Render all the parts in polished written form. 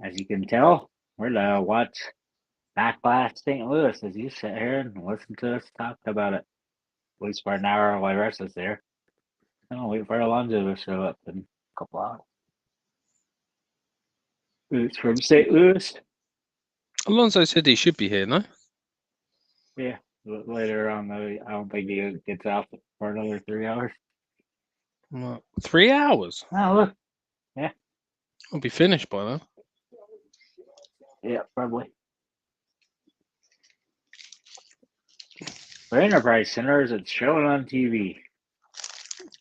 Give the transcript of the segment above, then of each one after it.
as you can tell, we're to watch Backlash St. Louis as you sit here and listen to us talk about it. At least for an hour while Russ is there. I'll wait for Alonzo to show up in a couple hours. It's from St. Louis. Alonso said he should be here, no? Yeah, later on, though, I don't think he gets out for another 3 hours. What, 3 hours? Oh, look. Yeah. I'll be finished by then. Yeah, probably. For Enterprise Centers, it's showing on TV.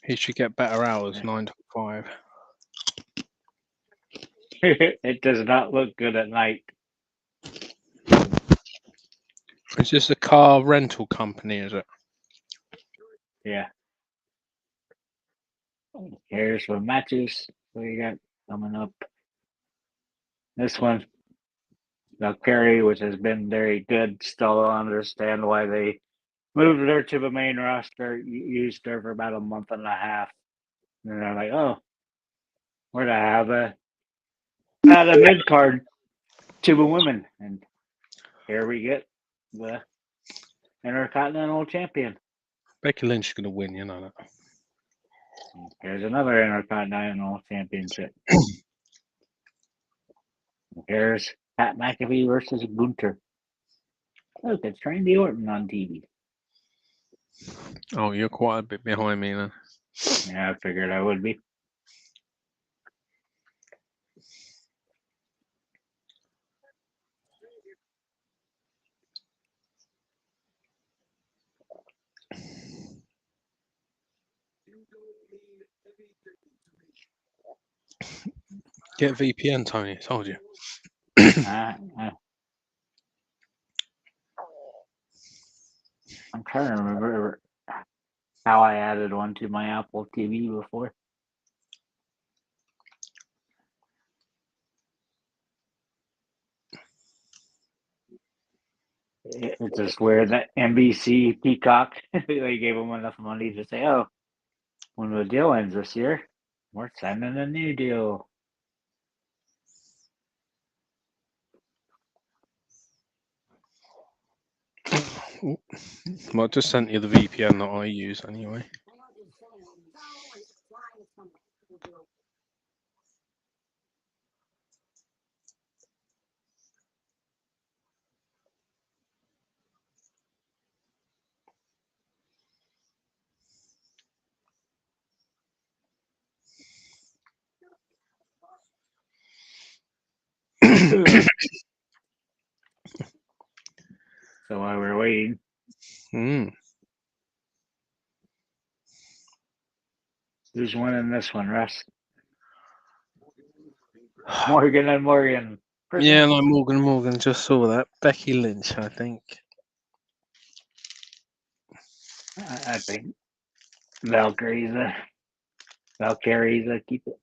He should get better hours, 9 to 5. It does not look good at night. It's just a car rental company, is it? Yeah. Here's some matches we got coming up. This one, Valkyria, which has been very good. Still don't understand why they moved her to the main roster, used her for about a month and a half. And they're like, oh, we're going to have a mid card to the women. And here we get the Intercontinental champion. Becky Lynch is going to win, you know that. Here's another Intercontinental championship. Here's Pat McAfee versus Gunther. Look, it's Randy Orton on TV. Oh, you're quite a bit behind me then. Yeah, I figured I would be. Get VPN, Tony. I told you. I'm trying to remember how I added one to my Apple TV before. It's just weird that NBC Peacock, they gave them enough money to say, oh, when the deal ends this year, we're signing a new deal. Well, I just sent you the VPN that I use anyway. So while we're waiting, who's winning this one, Russ? Morgan and Morgan. Yeah, no, Morgan just saw that. Becky Lynch, I think. I think Valkyrie's keep it.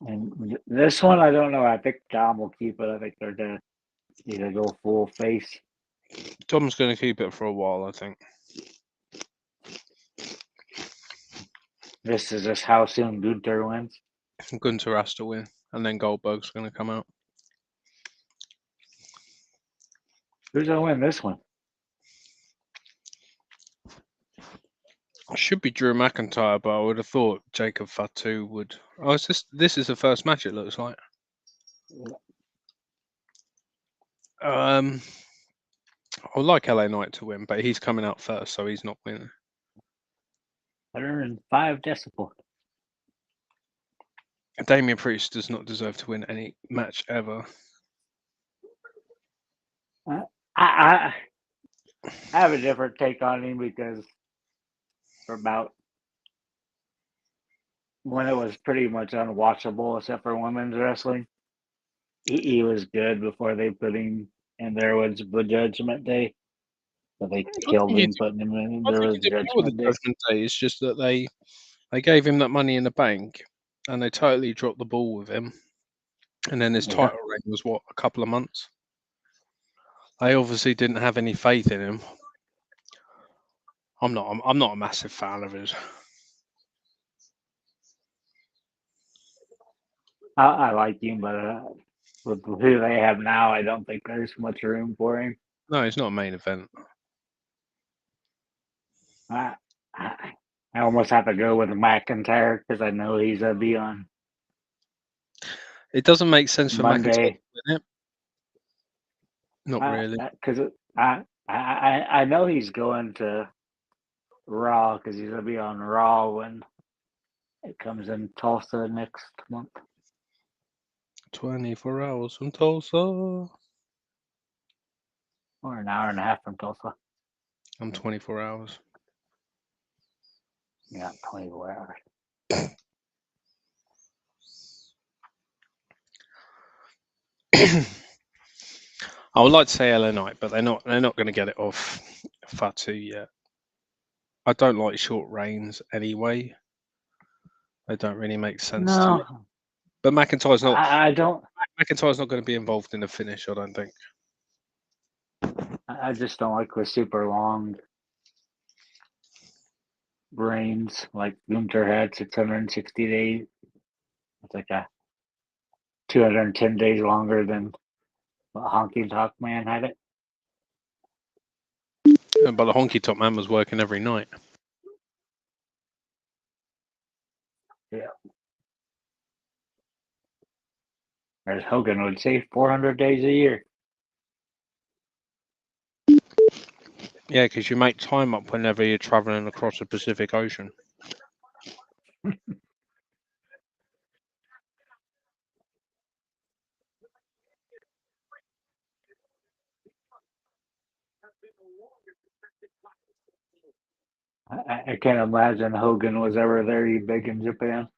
And this one, I don't know. I think Tom will keep it. I think they're going to either go full face. Tom's going to keep it for a while, I think. This is just how soon Gunther wins. Gunther has to win, and then Goldberg's going to come out. Who's going to win this one? Should be Drew McIntyre, but I would have thought Jacob Fatu would. Oh, this is the first match, it looks like. I would like LA Knight to win, but he's coming out first, so he's not winning. 105 decibel. Damian Priest does not deserve to win any match ever. I have a different take on him because for about when it was pretty much unwatchable except for women's wrestling, he was good before they put him in there was the Judgment Day. But they killed him putting him in. There was Judgment Day. It's just that they gave him that Money in the Bank and they totally dropped the ball with him. And then his title reign was what, a couple of months? They obviously didn't have any faith in him. I'm not a massive fan of his. I like him, but with who they have now, I don't think there's much room for him. No, it's not a main event. I almost have to go with McIntyre because I know he's gonna be on It doesn't make sense for McIntyre Monday. to win it. Not really. Because I know he's going to Raw because he's gonna be on Raw when it comes in Tulsa next month. 24 hours from Tulsa. Or an hour and a half from Tulsa. I'm 24 hours. Yeah, 24 hours. I would like to say LA Knight, but they're not going to get it off Fatu yet. I don't like short reigns anyway. They don't really make sense to me. But McIntyre's not. I don't. McIntyre's not going to be involved in the finish. I don't think. I just don't like the super long reigns like Gunther had 660 days. It's like a 210 days longer than Honky Tonk Man had it. But the Honky Tonk Man was working every night. Yeah. As Hogan would say, 400 days a year. Yeah, because you make time up whenever you're traveling across the Pacific Ocean. I can't imagine Hogan was ever very big in Japan.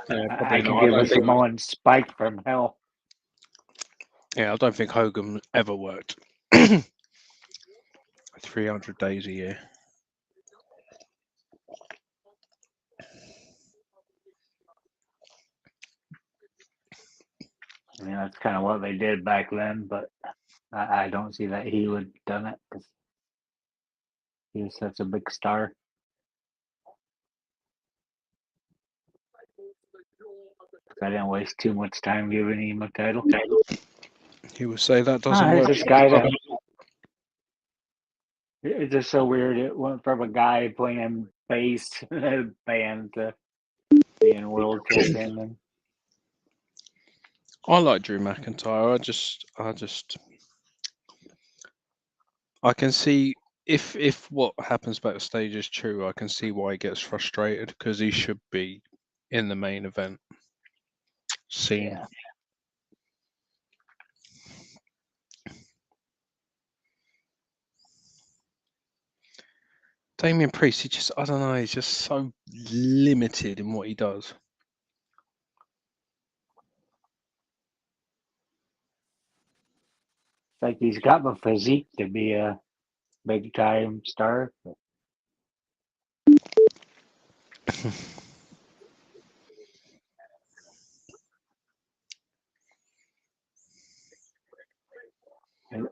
I can give a Samoan spike from hell. Yeah, I don't think Hogan ever worked 300 days a year. I mean, that's kind of what they did back then, but I don't see that he would have done it because he was such a big star. I didn't waste too much time giving him a title. He would say that doesn't work. This guy that it's just so weird. It went from a guy playing bass in a band to being world champion. I like Drew McIntyre. I can see if what happens backstage is true, I can see why he gets frustrated because he should be in the main event scene. Yeah. Damian Priest, I don't know, he's just so limited in what he does. Like he's got the physique to be a big time star.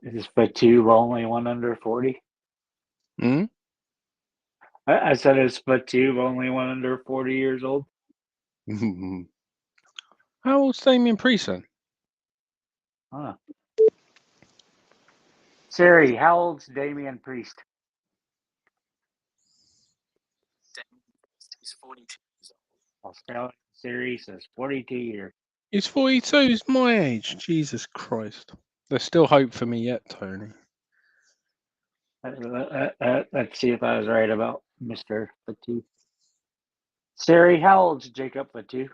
Is Fatu only one under 40? Hmm? I said is Fatu only one under 40 years old? How old's Damian Priest then? Huh. Siri, how old's Damian Priest? He's 42 years old. Australian Siri says 42 years. He's 42. He's my age. Jesus Christ. There's still hope for me yet, Tony. Let's see if I was right about Mr. Fatu. Siri, how old's Jacob Fatu?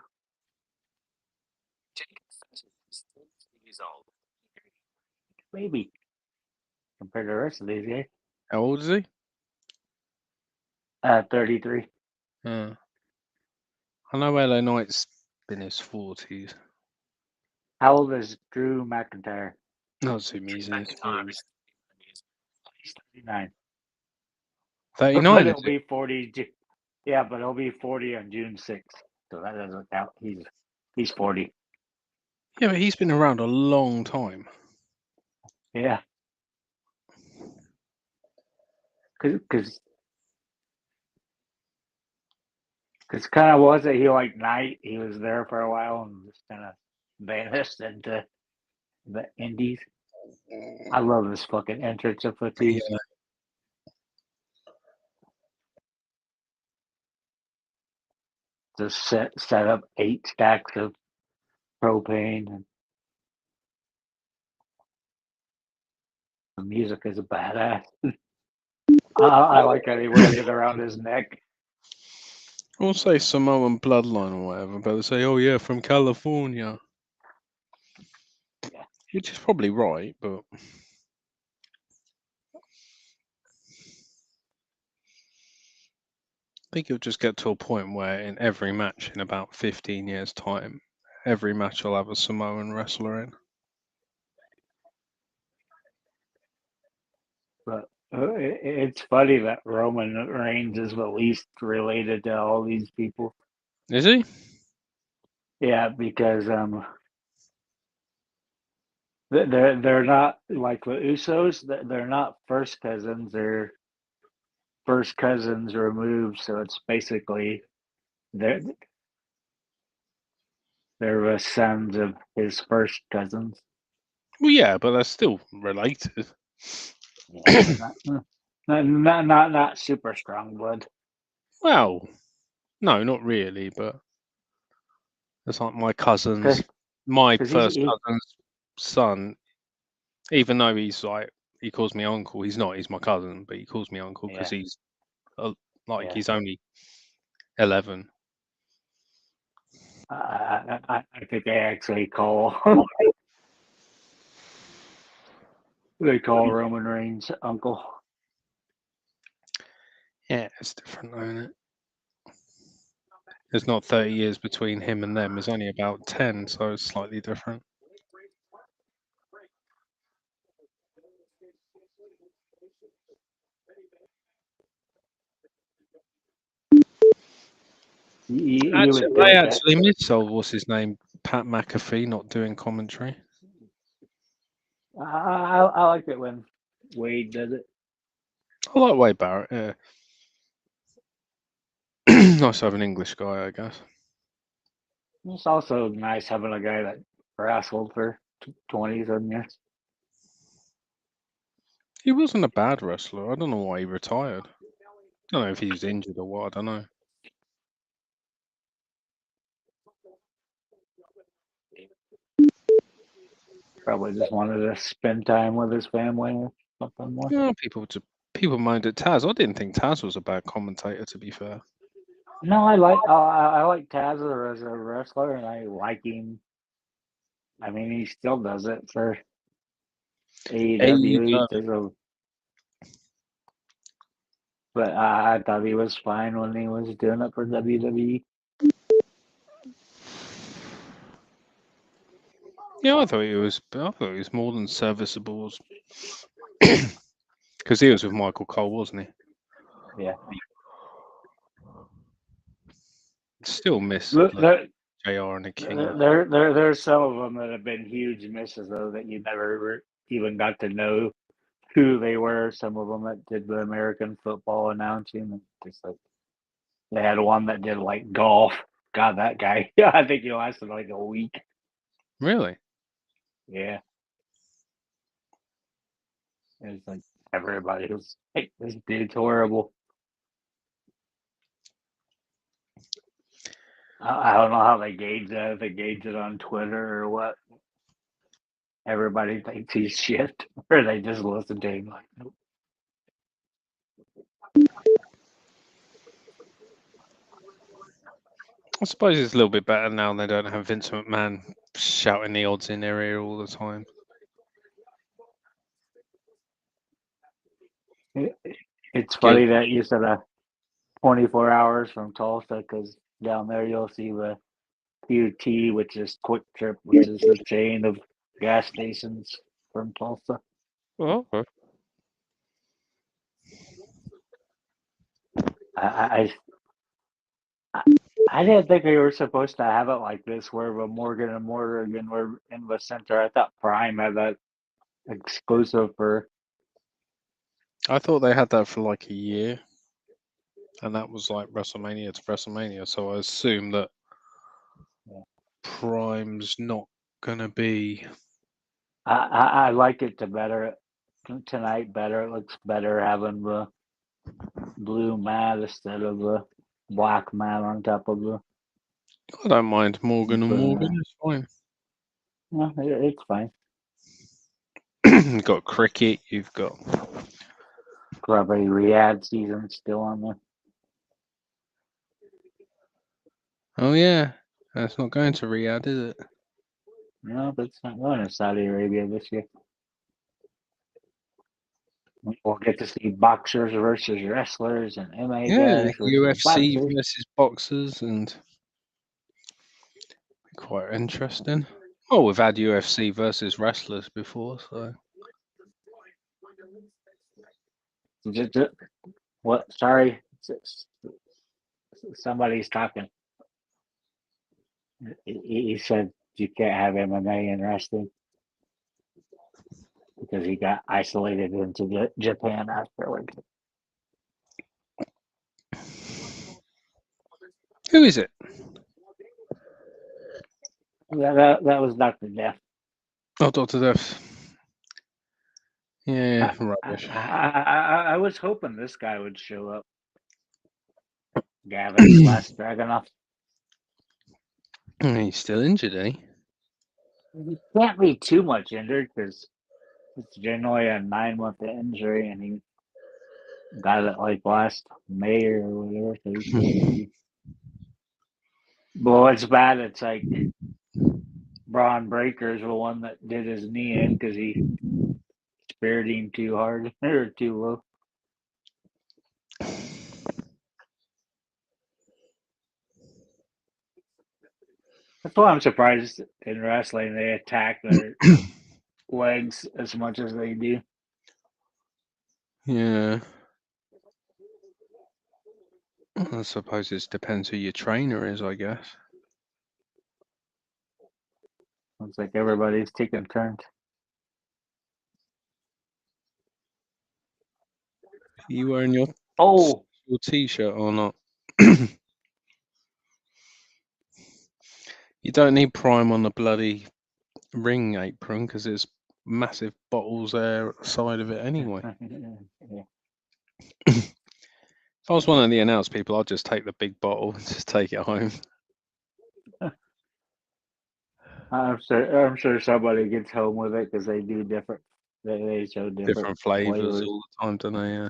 Jacob Fatu is 32 years old. Maybe. Compared to the rest of these guys. How old is he? 33. I know LA Knight's in his 40s. How old is Drew McIntyre? Not too he's in his 40s. He's 39. 39. But he'll be 40. Yeah, but he'll be 40 on June 6th. So that doesn't count. He's 40. Yeah, but he's been around a long time. Yeah. Because Because kind of was it he like night? He was there for a while and just kind of vanished into the Indies. I love this fucking entrance of Fatu. Yeah. Just set up 8 stacks of propane, and the music is badass. I like how they wear it around his neck. I won't say Samoan bloodline or whatever, but they say, "Oh yeah, from California," Yeah. which is probably right, but I think it'll just get to a point where in every match in about 15 years' time, every match will have a Samoan wrestler in. But it's funny that Roman Reigns is the least related to all these people. Is he? Yeah, because they're not like the Usos. They're not first cousins. They're first cousins removed. So it's basically they're the sons of his first cousins. Well, yeah, but they're still related. Yeah, not super strong blood. Well, no, not really, but it's like my cousin's, 'Cause- my 'cause first he- cousin's son. Even though he's like, he calls me uncle. He's not. He's my cousin, but he calls me uncle because Yeah. he's like Yeah. he's only 11. I think they actually call they call Roman Reigns uncle. Yeah, it's different, isn't it? There's not 30 years between him and them. There's only about 10, so it's slightly different. I actually miss what's his name, Pat McAfee, not doing commentary. I like it when Wade does it. I like Wade Barrett. Yeah, nice to have an English guy, I guess. It's also nice having a guy that wrestled for 20-some years. He wasn't a bad wrestler. I don't know why he retired. I don't know if he was injured or what. I don't know. Probably just wanted to spend time with his family or something more. Yeah, people moaned at Taz. I didn't think Taz was a bad commentator, to be fair. No, I like Taz as a wrestler, and I like him. I mean, he still does it for AEW. But I thought he was fine when he was doing it for WWE. Yeah, I thought he was more than serviceable. Because he was with Michael Cole, wasn't he? Yeah. Still miss JR and the King. There's some of them that have been huge misses, though, that you never even got to know who they were. Some of them that did the American football announcing, and just like they had one that did like golf. God, that guy! Yeah, I think he lasted like a week. Really? Yeah. It's like everybody was like, "This dude's horrible." I don't know how they gauge that. If they gauge it on Twitter or what. Everybody thinks he's shit, or they just listen to him like, nope. I suppose it's a little bit better now. They don't have Vince McMahon shouting the odds in their ear all the time. It's funny that you said 24 hours from Tulsa, because down there you'll see the QT, which is Quick Trip, which is a chain of gas stations from Tulsa. Oh, okay. I didn't think they were supposed to have it like this, where the Morgan and Morgan were in the center. I thought Prime had that exclusive for. I thought they had that for like a year. and that was like WrestleMania to WrestleMania. So I assume that Prime's not gonna be. I like it tonight better. It looks better having the blue mat instead of the black mat on top of the. I don't mind Morgan and But, Morgan. It's fine. No, it's fine. You've got cricket. You've got Probably Riyadh season still on there. oh yeah, that's not going to Riyadh, is it? No, but it's not going to Saudi Arabia this year. We'll get to see boxers versus wrestlers and MMA Yeah, guys versus UFC boxers. versus boxers, and quite interesting. Well, we've had UFC versus wrestlers before, so What? Sorry, somebody's talking. He said you can't have MMA and wrestling because he got isolated into Japan afterwards. who is it? That was Dr. Death. Oh, Dr. Death. Yeah, rubbish. I was hoping this guy would show up. Gavin / Dragunov. He's still injured, eh? He can't be too much injured because it's generally a 9-month injury, and he got it like last May or whatever. So he can't be. But what's bad, it's like Braun Breaker's the one that did his knee in because he speared him too hard or too low. That's why I'm surprised in wrestling they attack their legs as much as they do. Yeah. I suppose it depends who your trainer is, I guess. Looks like everybody's taking turns. You wearing your t-shirt or not? You don't need Prime on the bloody ring apron because there's massive bottles there at the side of it anyway. Yeah. If I was one of the announced people, I'd just take the big bottle and just take it home. I'm sure somebody gets home with it because they do different. They show different flavors all the time, don't they? Yeah.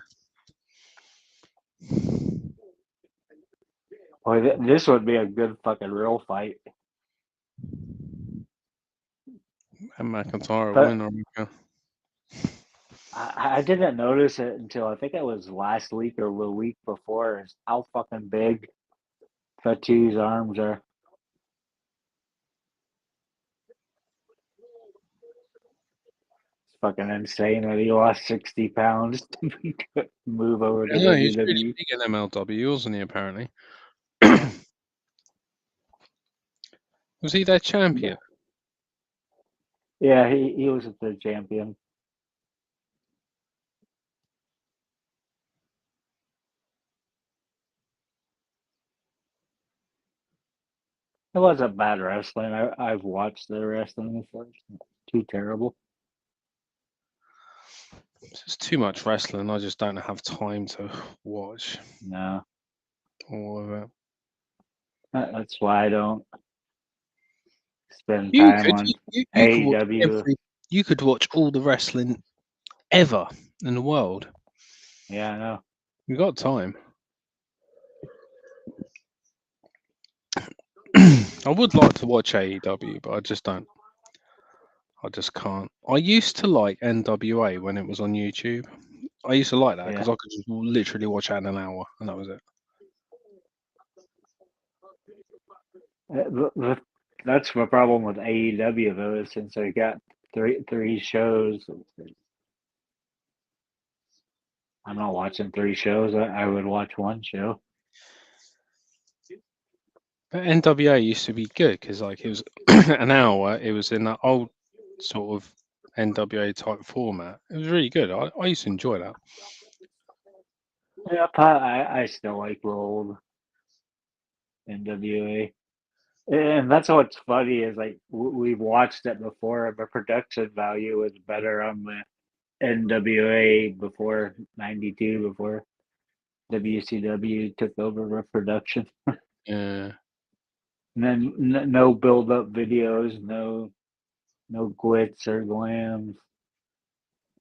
Boy, this would be a good fucking real fight. And McIntyre But- win, I reckon. I didn't notice it until I think it was last week or the week before. Is how fucking big Fatu's arms are. It's fucking insane that he lost 60 pounds to move over to Yeah, he's WWE. really big in MLW, wasn't he, apparently? Was he their champion? Yeah, he was the champion. It wasn't bad wrestling. I've watched the wrestling before. It's not too terrible. It's too much wrestling. I just don't have time to watch No, all of it. that's why I don't spend You time could, on you could watch AEW. you could watch all the wrestling ever in the world. Yeah, I know. You got time. I would like to watch AEW, but I just don't. I just can't. I used to like NWA when it was on YouTube. I used to like that because I could just literally watch it in an hour, and that was it. That's the problem with AEW though, is since they got three shows. I'm not watching 3 shows. I would watch 1 show. But NWA used to be good because like it was an hour. It was in that old sort of NWA type format. It was really good. I used to enjoy that. Yep, I still like the old NWA. And that's what's funny is like we've watched it before, and the production value was better on the NWA before '92, before WCW took over the production. Yeah. And then no build up videos, no glitz or glams.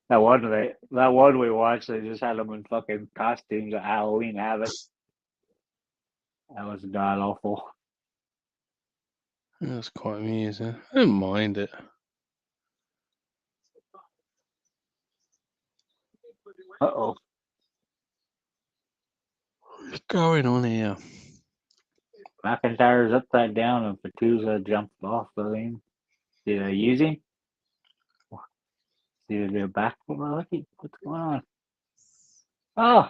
That one we watched, they just had them in fucking costumes at Halloween Havoc. That was god awful. That's quite amusing. I don't mind it. Uh-oh. What's going on here? McIntyre's upside down and Fatu's jumped off the ring. Did I use him? Did I do a back? What's going on? Oh!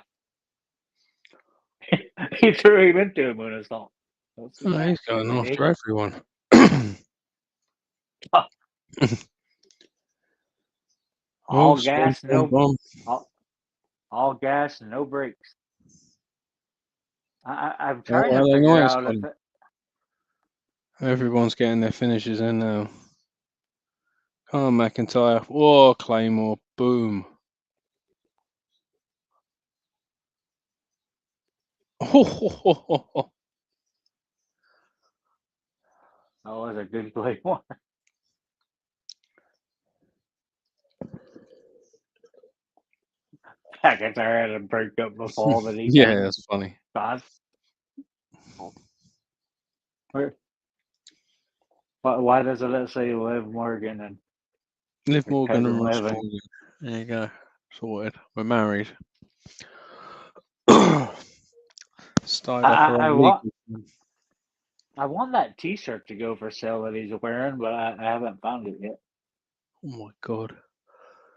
He threw him into a moonsault. Oh, he's going after everyone. Oh. All Oh, gas, bomb. all gas, no brakes. I'm Oh, trying to well, they figure know it's out if gone. Everyone's getting their finishes in now. Come on, McIntyre. Whoa, Claymore. Boom. Oh, that was a good play one. McIntyre had him break up the fall that he yeah, that's funny. caused. Why doesn't it say Liv Morgan and Liv your Morgan and cousin Ross living? Morgan. There you go. Sorted. We're married. Started off our I own want league. I want that T-shirt to go for sale that he's wearing, but I haven't found it yet. Oh my god.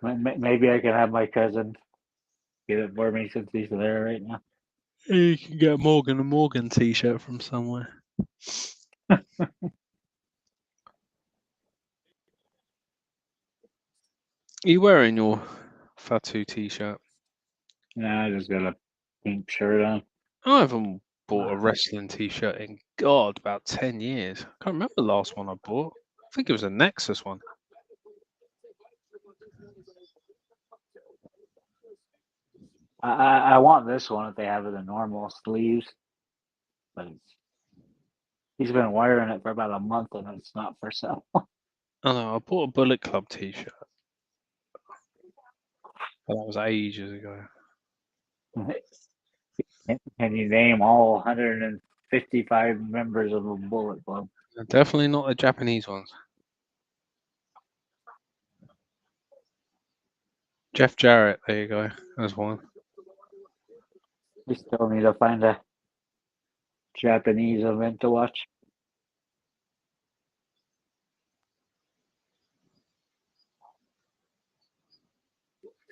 Maybe I can have my cousin get it for me since he's there right now. You can get a Morgan and Morgan t-shirt from somewhere. Are you wearing your Fatu t-shirt? Nah, I just got a pink shirt on. I haven't bought a wrestling t-shirt in God about 10 years. I can't remember the last one I bought. I think it was a Nexus one. I want this one if they have it in normal sleeves, but he's been wearing it for about a month and it's not for sale. I know, I bought a Bullet Club t-shirt. But that was ages ago. Can you name all 155 members of a Bullet Club? Definitely not the Japanese ones. Jeff Jarrett, there you go. There's one. We still need to find a Japanese event to watch.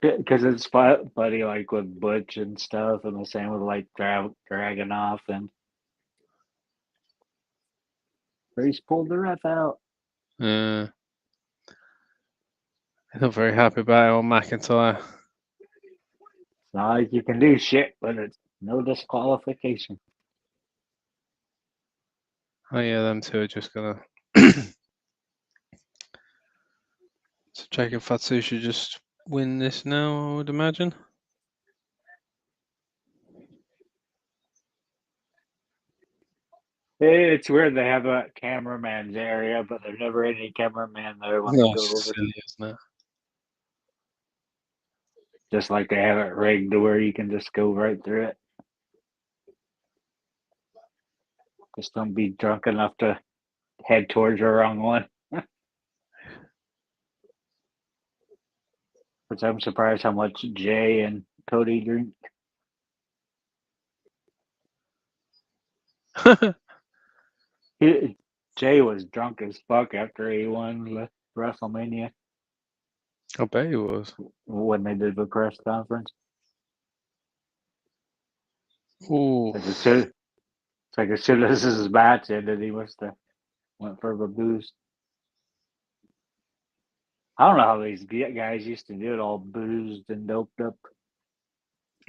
Because it's funny, like with Butch and stuff, and the same with like Dragunov and Grace pulled the ref out. They're not very happy about it on McIntyre. It's not like you can do shit, but it's no disqualification. Oh yeah, them two are just gonna. So Jacob Fatu should just win this now, I would imagine. It's weird they have a cameraman's area, but there's never any cameraman there when they go That's over. silly, isn't it? Just like they have it rigged to where you can just go right through it. Just don't be drunk enough to head towards the wrong one. Which I'm surprised how much Jay and Cody drink. Jay was drunk as fuck after he won WrestleMania I bet he was. when they did the press conference. Ooh. It's like as soon as his match ended, he must have went for the booze. I don't know how these guys used to do it all boozed and doped up.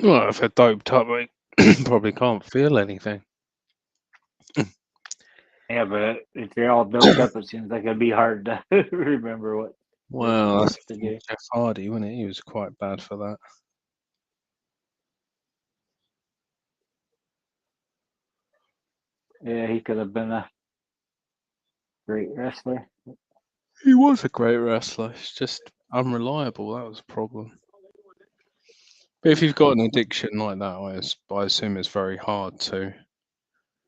Well, if they're doped up, they probably can't feel anything. Yeah, but if you're all doped up, it seems like it'd be hard to remember what you're Well, that's supposed to do. Jeff Hardy, wasn't it? He was quite bad for that. Yeah, he could have been a great wrestler. He was a great wrestler. It's just unreliable. That was a problem. But if you've got an addiction like that, I assume it's very hard to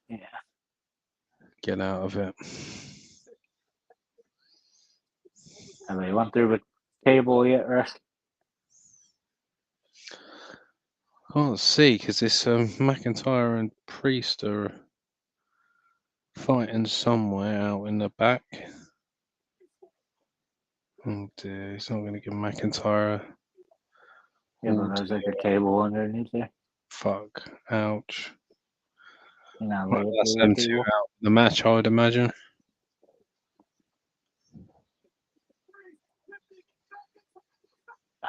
Yeah. get out of it. Have they went through the table yet, Russ? Can't see because this McIntyre and Priest are fighting somewhere out in the back. Oh dear, he's not going to give McIntyre. Yeah, but there's like a table underneath there. Fuck. Ouch. Now Well, they that's through them the two table. out in the match, I would imagine.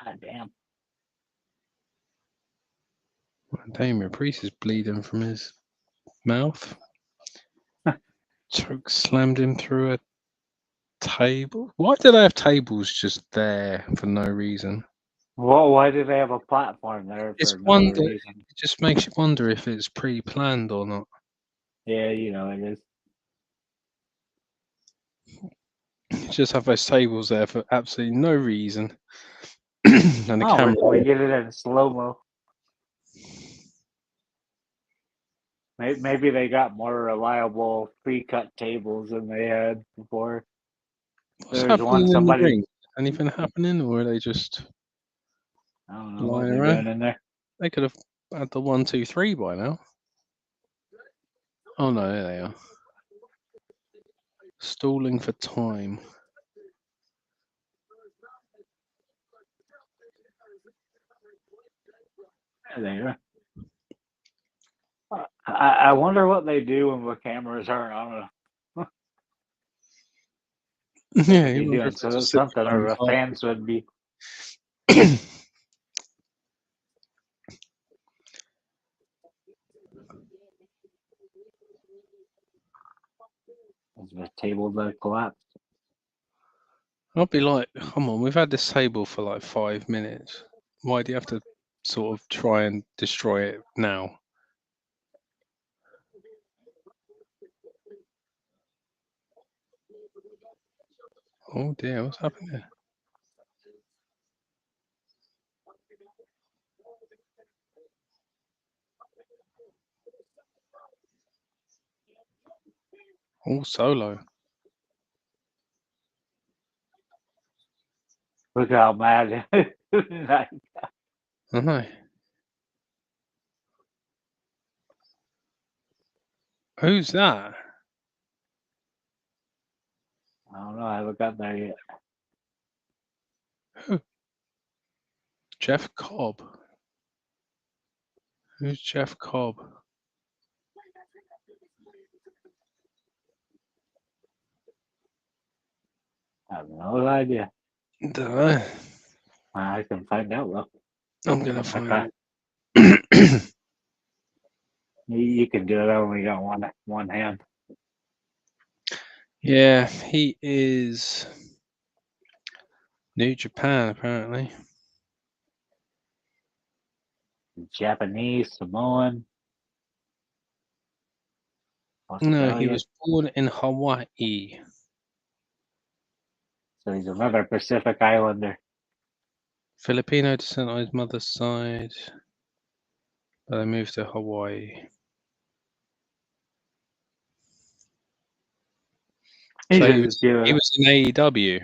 God damn. Damian Priest is bleeding from his mouth. Choke slammed him through a table. Why do they have tables just there for no reason? Well, why do they have a platform there It's for no wonder. reason? It just makes you wonder if it's pre-planned or not. Yeah, you know it is. Just have those tables there for absolutely no reason. And the Oh, camera. we get it in slow mo. Maybe they got more reliable pre-cut tables than they had before. What's There's one happening in the somebody. ring? Anything happening, or are they just I don't know what lying they're around? doing in there. They could have had the 1, 2, 3 by now. Oh no, there they are. Stalling for time. There they are. I wonder what they do when the cameras aren't on. Yeah, Be you wonder doing if they just sit something, behind or the the fans would be. car. Is the table that collapsed? I'll be like, come on, we've had this table for like 5 minutes. Why do you have to sort of try and destroy it now? Oh dear, what's happening there? Oh, Solo. Look how mad. I I know. Who's that? don't know. I haven't got there yet. Who? Jeff Cobb. Who's Jeff Cobb? I have no idea. Don't know. I can find out though. I'm gonna find Okay. out. You can do it. I only got one hand. Yeah, he is New Japan apparently. Japanese, Samoan. No, he Australian. was born in Hawaii. So he's another Pacific Islander. Filipino descent on his mother's side, but they moved to Hawaii. So he was in AEW.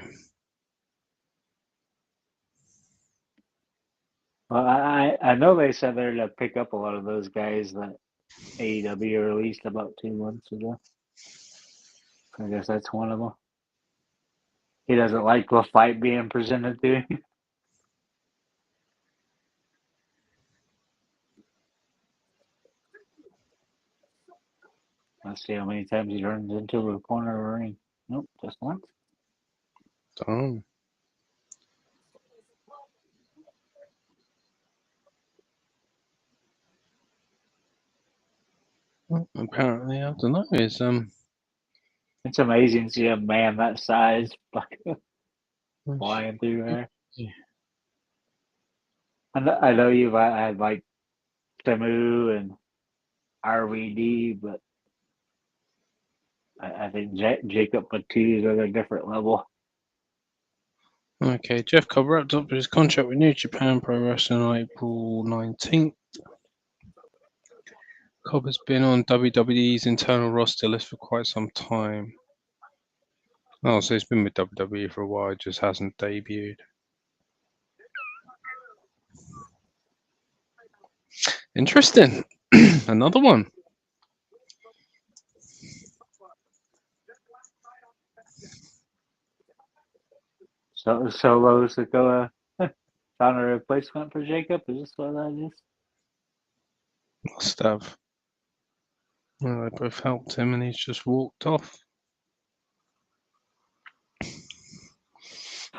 Well, I know they said they're to pick up a lot of those guys that AEW released about 2 months ago. I guess that's one of them. He doesn't like the fight being presented to him. Let's see how many times he runs into the corner of the ring. Nope, just once. Oh. Well, apparently, I don't know. Is It's amazing to see a man that size flying through there. I know you've had like Samu and RVD, but I think Jacob Fatu is at a different level. Okay, Jeff Cobb wrapped up his contract with New Japan Pro Wrestling on April 19th. Cobb has been on WWE's internal roster list for quite some time. Oh, so he's been with WWE for a while, just hasn't debuted. Interesting. Another one. So Solo Sikoa found a replacement for Jacob. Is this what that is? Must have. Well, they both helped him and he's just walked off.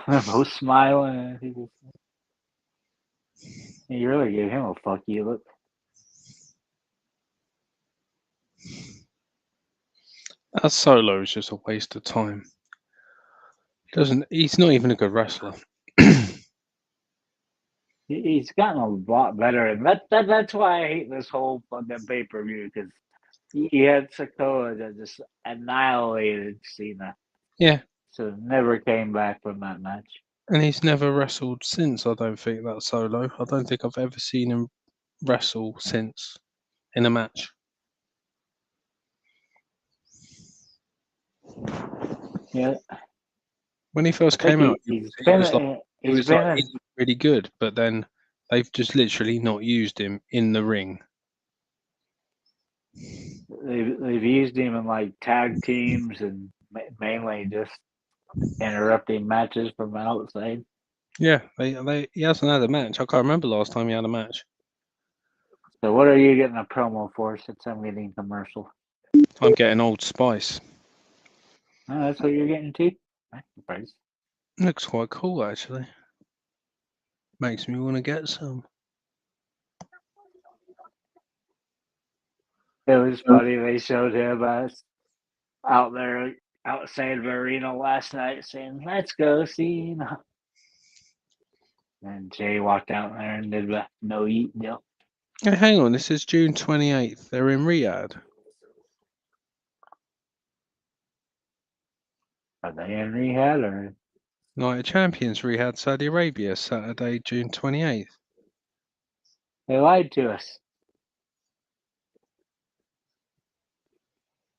Both smiling. You really gave him a fuck you look. That Solo is just a waste of time. He's not even a good wrestler. He's gotten a lot better, and that's why I hate this whole fucking pay-per-view, because he had Sikoa that just annihilated Cena. Yeah. So never came back from that match. And he's never wrestled since, I don't think, that Solo. I don't think I've ever seen him wrestle since in a match. Yeah. When he first came out, he was really good, but then they've just literally not used him in the ring. They've used him in like tag teams and mainly just interrupting matches from outside. Yeah, he hasn't had a match. I can't remember last time he had a match. So what are you getting a promo for since I'm getting commercial? I'm getting Old Spice. Oh, that's what you're getting too? Surprise. Looks quite cool, actually. Makes me want to get some. It was funny. They showed him out there outside of arena last night saying, "Let's go, Cena." And Jay walked out there and did a no eat deal. Hey, hang on, this is June 28th. They're in Riyadh. Are they in Riyadh or? Night of Champions, Riyadh, Saudi Arabia, Saturday, June 28th. They lied to us.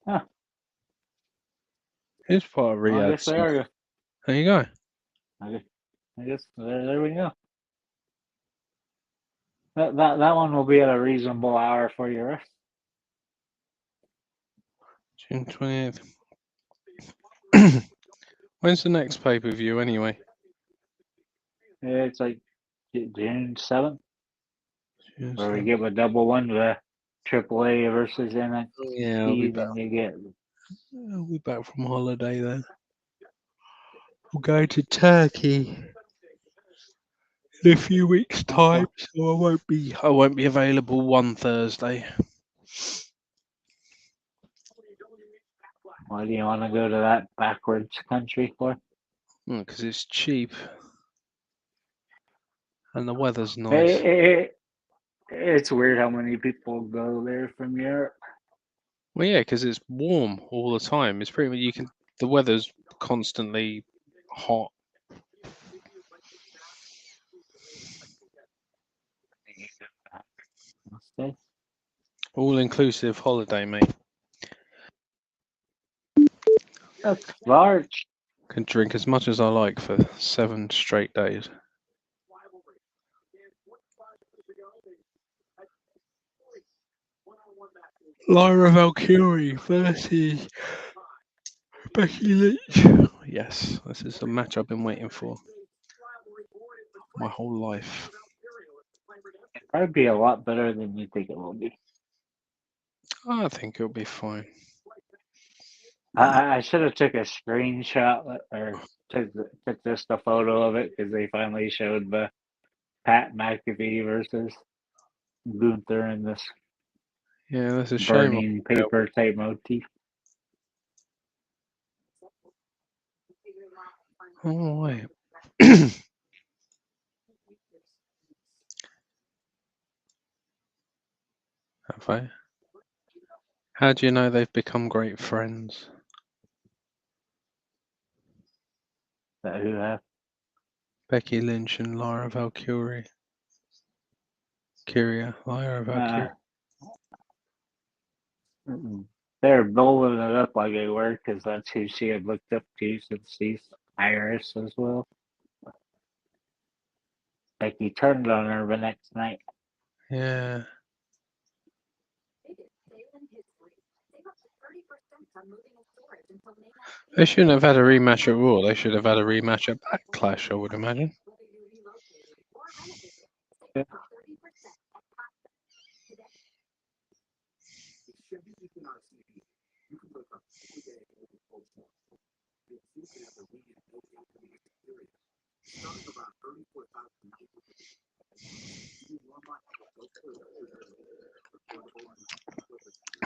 Huh. It's part of Riyadh. Well, I guess they are. There you go. I guess there we go. That one will be at a reasonable hour for you, right? June 28th. When's the next pay-per-view anyway? Yeah, it's like June 7th. Where we 7th. give a double one to AAA versus NXT. Yeah, I'll be back. I'll be back from holiday then. We'll go to Turkey in a few weeks' time, so I won't be available one Thursday. Why do you want to go to that backwards country for? Because it's cheap and the weather's nice. It's weird how many people go there from Europe. Well, yeah, because it's warm all the time. It's pretty much the weather's constantly hot. All inclusive holiday, mate. That's large. Can drink as much as I like for 7 straight days. Lyra Valkyria versus Becky Lynch. Yes, this is the match I've been waiting for my whole life. It'll probably be a lot better than you think it will be. I think it'll be fine. I should have took a screenshot or took just a photo of it because they finally showed the Pat McAfee versus Gunther in this. Yeah, that's a shame. burning paper type motif. Oh, wait. Have they? How do you know they've become great friends? That who have? Becky Lynch and Lyra Valkyria. Lyra Valkyria. They're building it up like they were because that's who she had looked up to since she's Iris as well. Becky turned on her the next night. Yeah. They shouldn't have had a rematch at Raw. They should have had a rematch at Backlash, I would imagine. Yeah.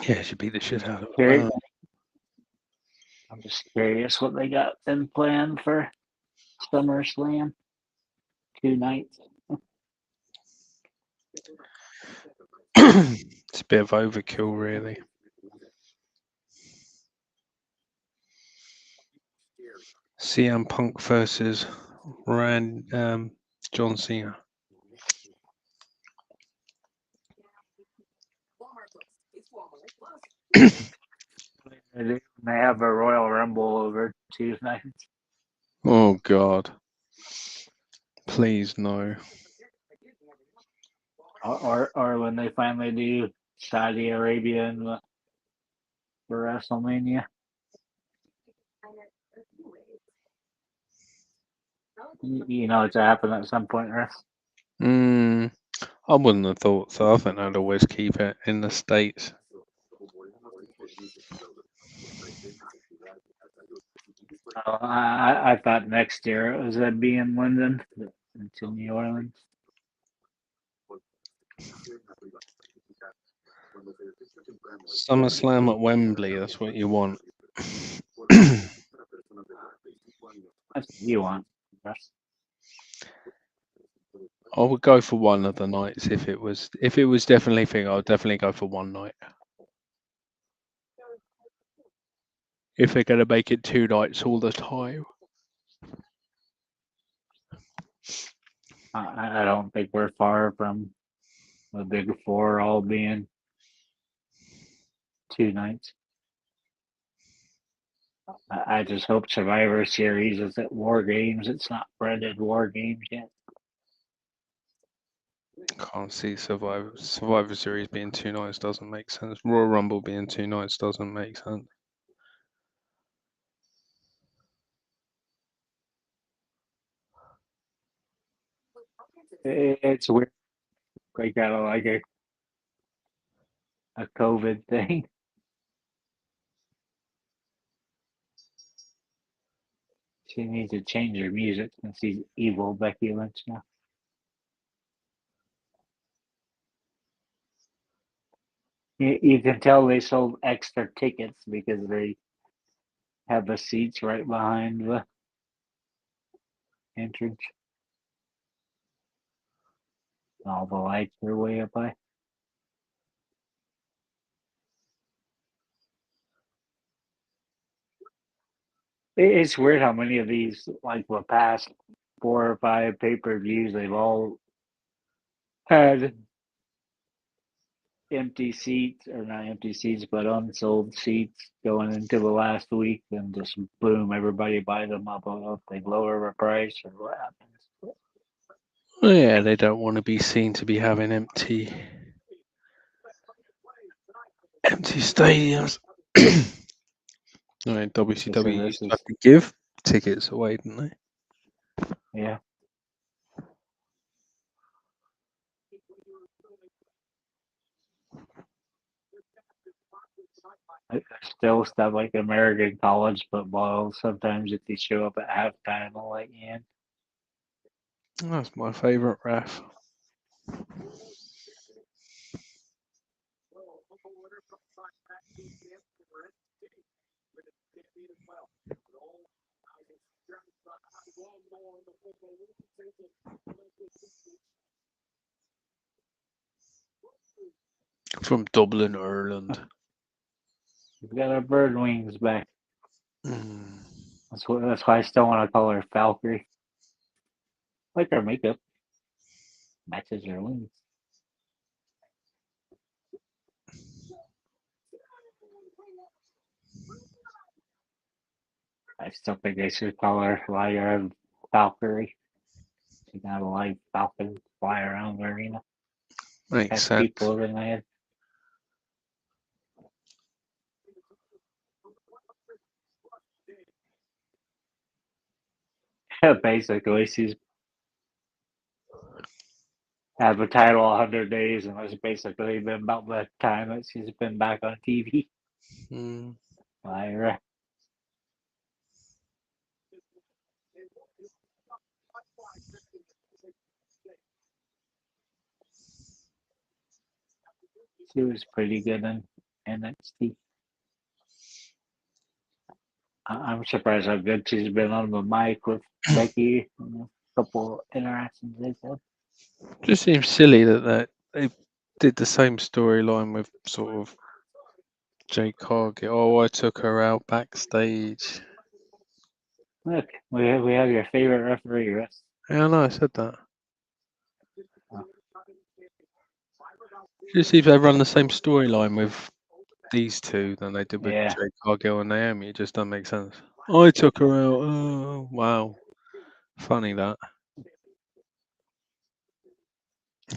Yeah, she beat the shit out of Curious- her. I'm just curious what they got in plan for SummerSlam. 2 nights. It's a bit of overkill, really. CM Punk versus John Cena. They have a Royal Rumble over 2 nights. Oh, God. Please, no. Or when they finally do Saudi Arabia and for WrestleMania. You know it's happening at some point, right? I wouldn't have thought so. I think I'd always keep it in the States. I thought next year it was going to be in London to New Orleans. SummerSlam at Wembley, that's what you want. That's what you want. I would go for one of the nights if it was definitely a thing. I would definitely go for one night. If they're going to make it 2 nights all the time. I don't think we're far from the big four all being 2 nights. I just hope Survivor Series is at War Games. It's not branded War Games yet. Can't see Survivor Series being 2 nights doesn't make sense. Royal Rumble being 2 nights doesn't make sense. It's weird. Like kind of like a COVID thing. She needs to change her music since she's evil Becky Lynch now. You can tell they sold extra tickets because they have the seats right behind the entrance. All the lights are way up high. It's weird how many of these, like the past 4 or 5 pay-per-views, they've all had empty seats, or not empty seats, but unsold seats going into the last week, and just boom, everybody buy them up. If they lower the price or what happens. Well, yeah, they don't want to be seen to be having empty stadiums. No, WCW used to have to give tickets away, didn't they? Yeah. Still stuff like American college football. Sometimes if they show up at halftime, I'll let you in. That's my favourite ref. From Dublin, Ireland. We've got our bird wings back. Mm. That's why I still want to call her Valkyrie. Like her makeup matches her wings. I still think they should call her Lyra Valkyrie. She can have a live falcon fly around the arena. Makes Catch sense. people over the head. Basically, she's had the title 100 days, and it's basically been about the time that she's been back on TV. Mm. Lyra. She was pretty good in NXT. I'm surprised how good she's been on the mic with Becky. A couple interactions they've had. Just seems silly that they did the same storyline with sort of Jake Cargill. Oh, I took her out backstage. Look, we have your favorite referee, Russ. Yeah, I know, I said that. Oh. Just see if they run the same storyline with these two than they did with Yeah. Jake Cargill and Naomi. It just doesn't make sense. I took her out. Oh, wow. Funny that.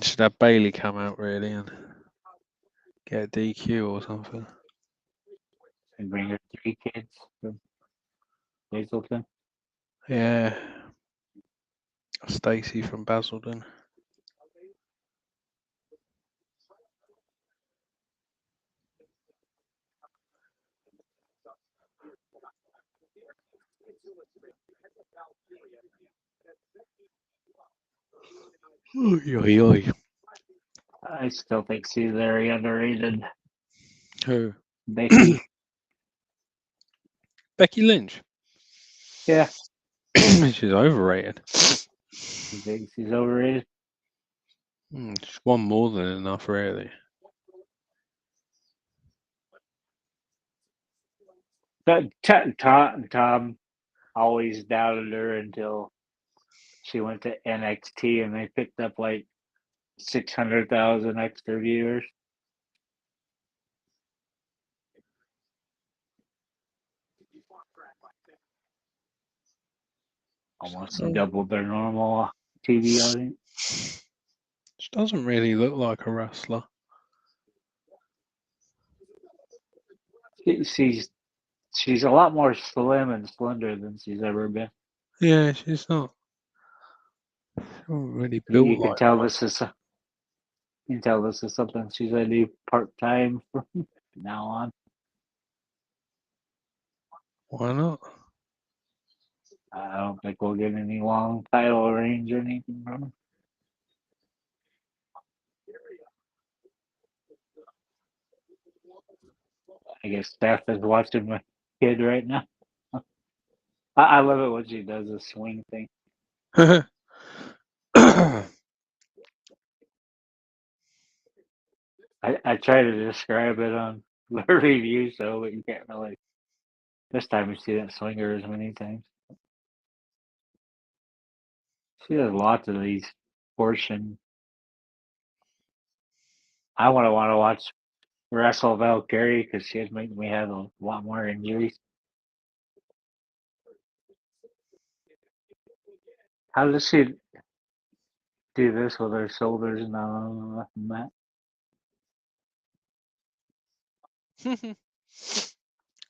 Should have Bailey come out really and get a DQ or something. And bring her 3 kids from Hazelton. Yeah. Stacy from Basildon. Oy, oy, oy. I still think she's very underrated. Who? Becky. Becky Lynch. Yeah. She's overrated. You think she's overrated? She's won more than enough, really. But Tom always doubted her until she went to NXT and they picked up like 600,000 extra viewers. Almost doubled their normal TV audience. She doesn't really look like a wrestler. She's a lot more slim and slender than she's ever been. Yeah, she's not. She's not really built You can like tell one. this is something she's gonna do part time from now on. Why not? I don't think we'll get any long title reigns or anything from her. I guess Steph is watching my kid right now. I love it when she does a swing thing. I try to describe it on the review show, but you can't really. This time you see that swinger as many times. She does lots of these portion. I want to watch wrestle Valkyria because she's making me have a lot more injuries. How does she do this with her shoulders not on the mat? I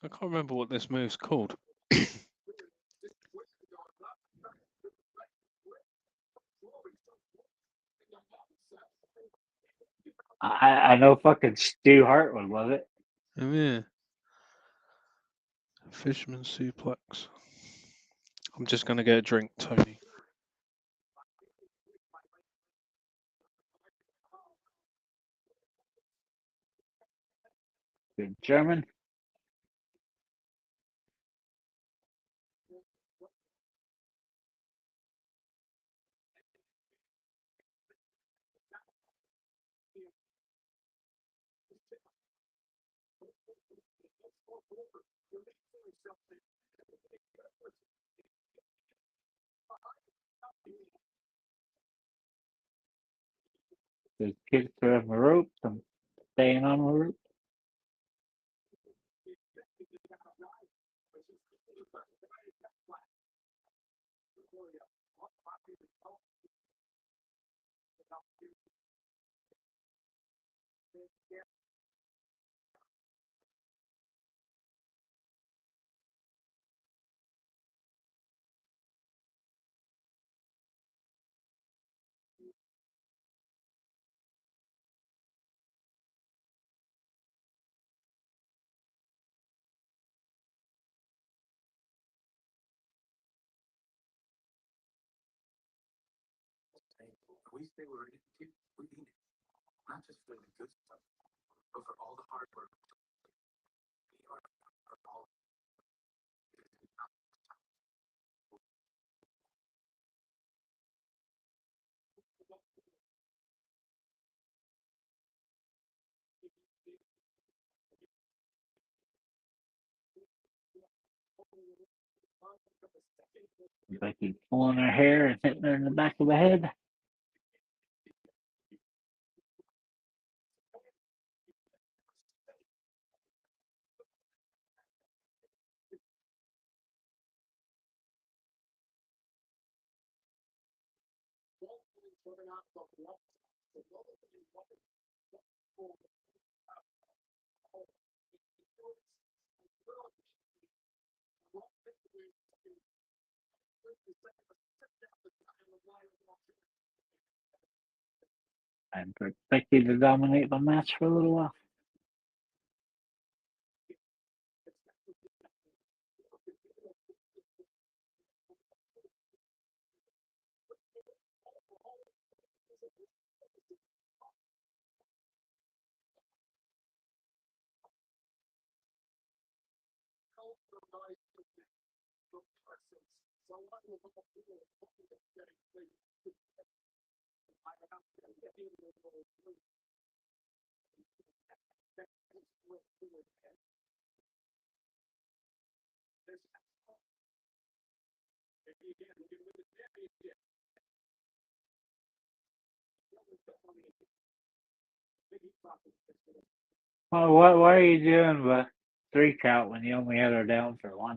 can't remember what this move's called. I know fucking Stu Hart would love it. Oh, yeah. Fisherman suplex. I'm just going to get a drink, Tony. Good German. Good kick to the rope. I'm staying on the rope. We say we're in it. We need it. Not just for the good stuff, but for all the hard work. We are all. Becky pulling her hair and hitting her in the back of the head. And for Becky to dominate the match for a little while. Well, why are you doing the 3 count when you only had her down for 1?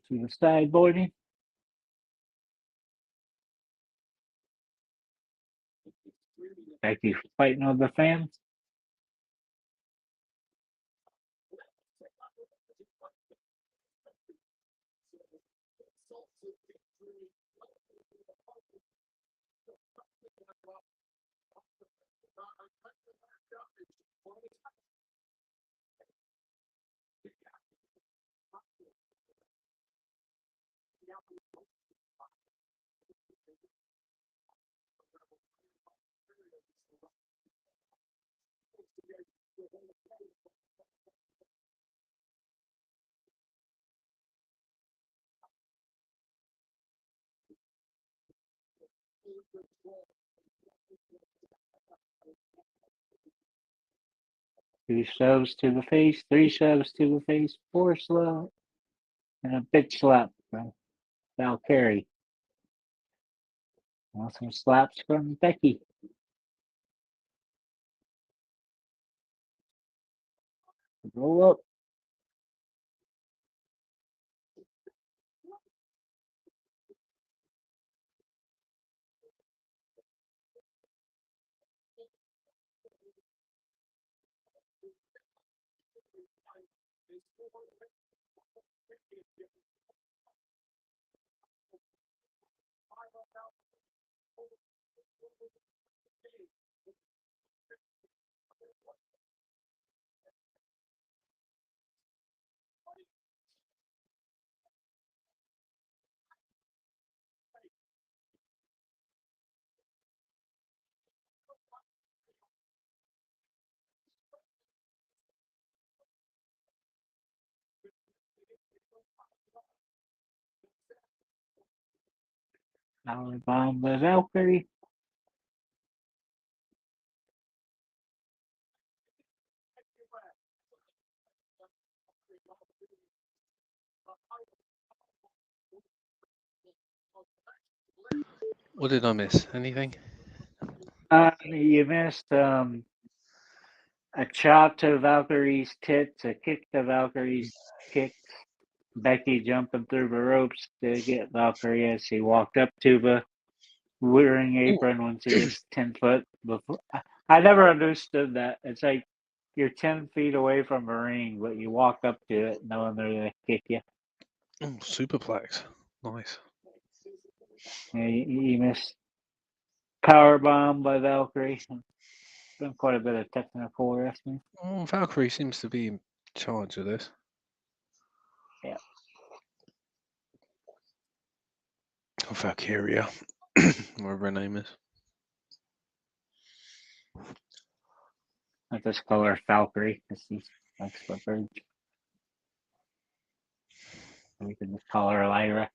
To the side, boarding. Becky fighting with the fans. Two shoves to the face, 3 shoves to the face, 4 slow, and a bitch slap from Valkyria. Some slaps from Becky. Roll up. Powerbomb by Valkyrie. What did I miss? Anything? You missed a chop to Valkyrie's tits, a kick to Valkyrie's kicks, Becky jumping through the ropes to get Valkyrie as she walked up to the wearing apron when she was 10 foot before. I never understood that. It's like you're 10 feet away from the ring, but you walk up to it knowing they're going to kick you. Oh, superplex. Nice. Yeah, you missed powerbomb by Valkyrie. Been quite a bit of technical wrestling. Oh, Valkyrie seems to be in charge of this. Yeah. Or Valkyria, whatever her name is. I just call her Valkyrie because she likes the birds. We can just call her Lyra.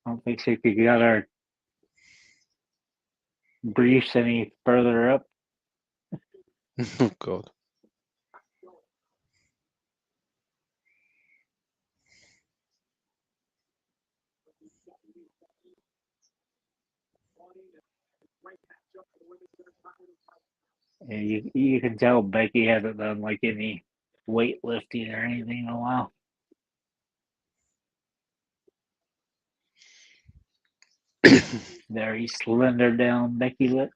I don't think she could get her briefs any further up. Oh, God. Yeah, you can tell Becky hasn't done like any weightlifting or anything in a while. Very slender down Becky lip.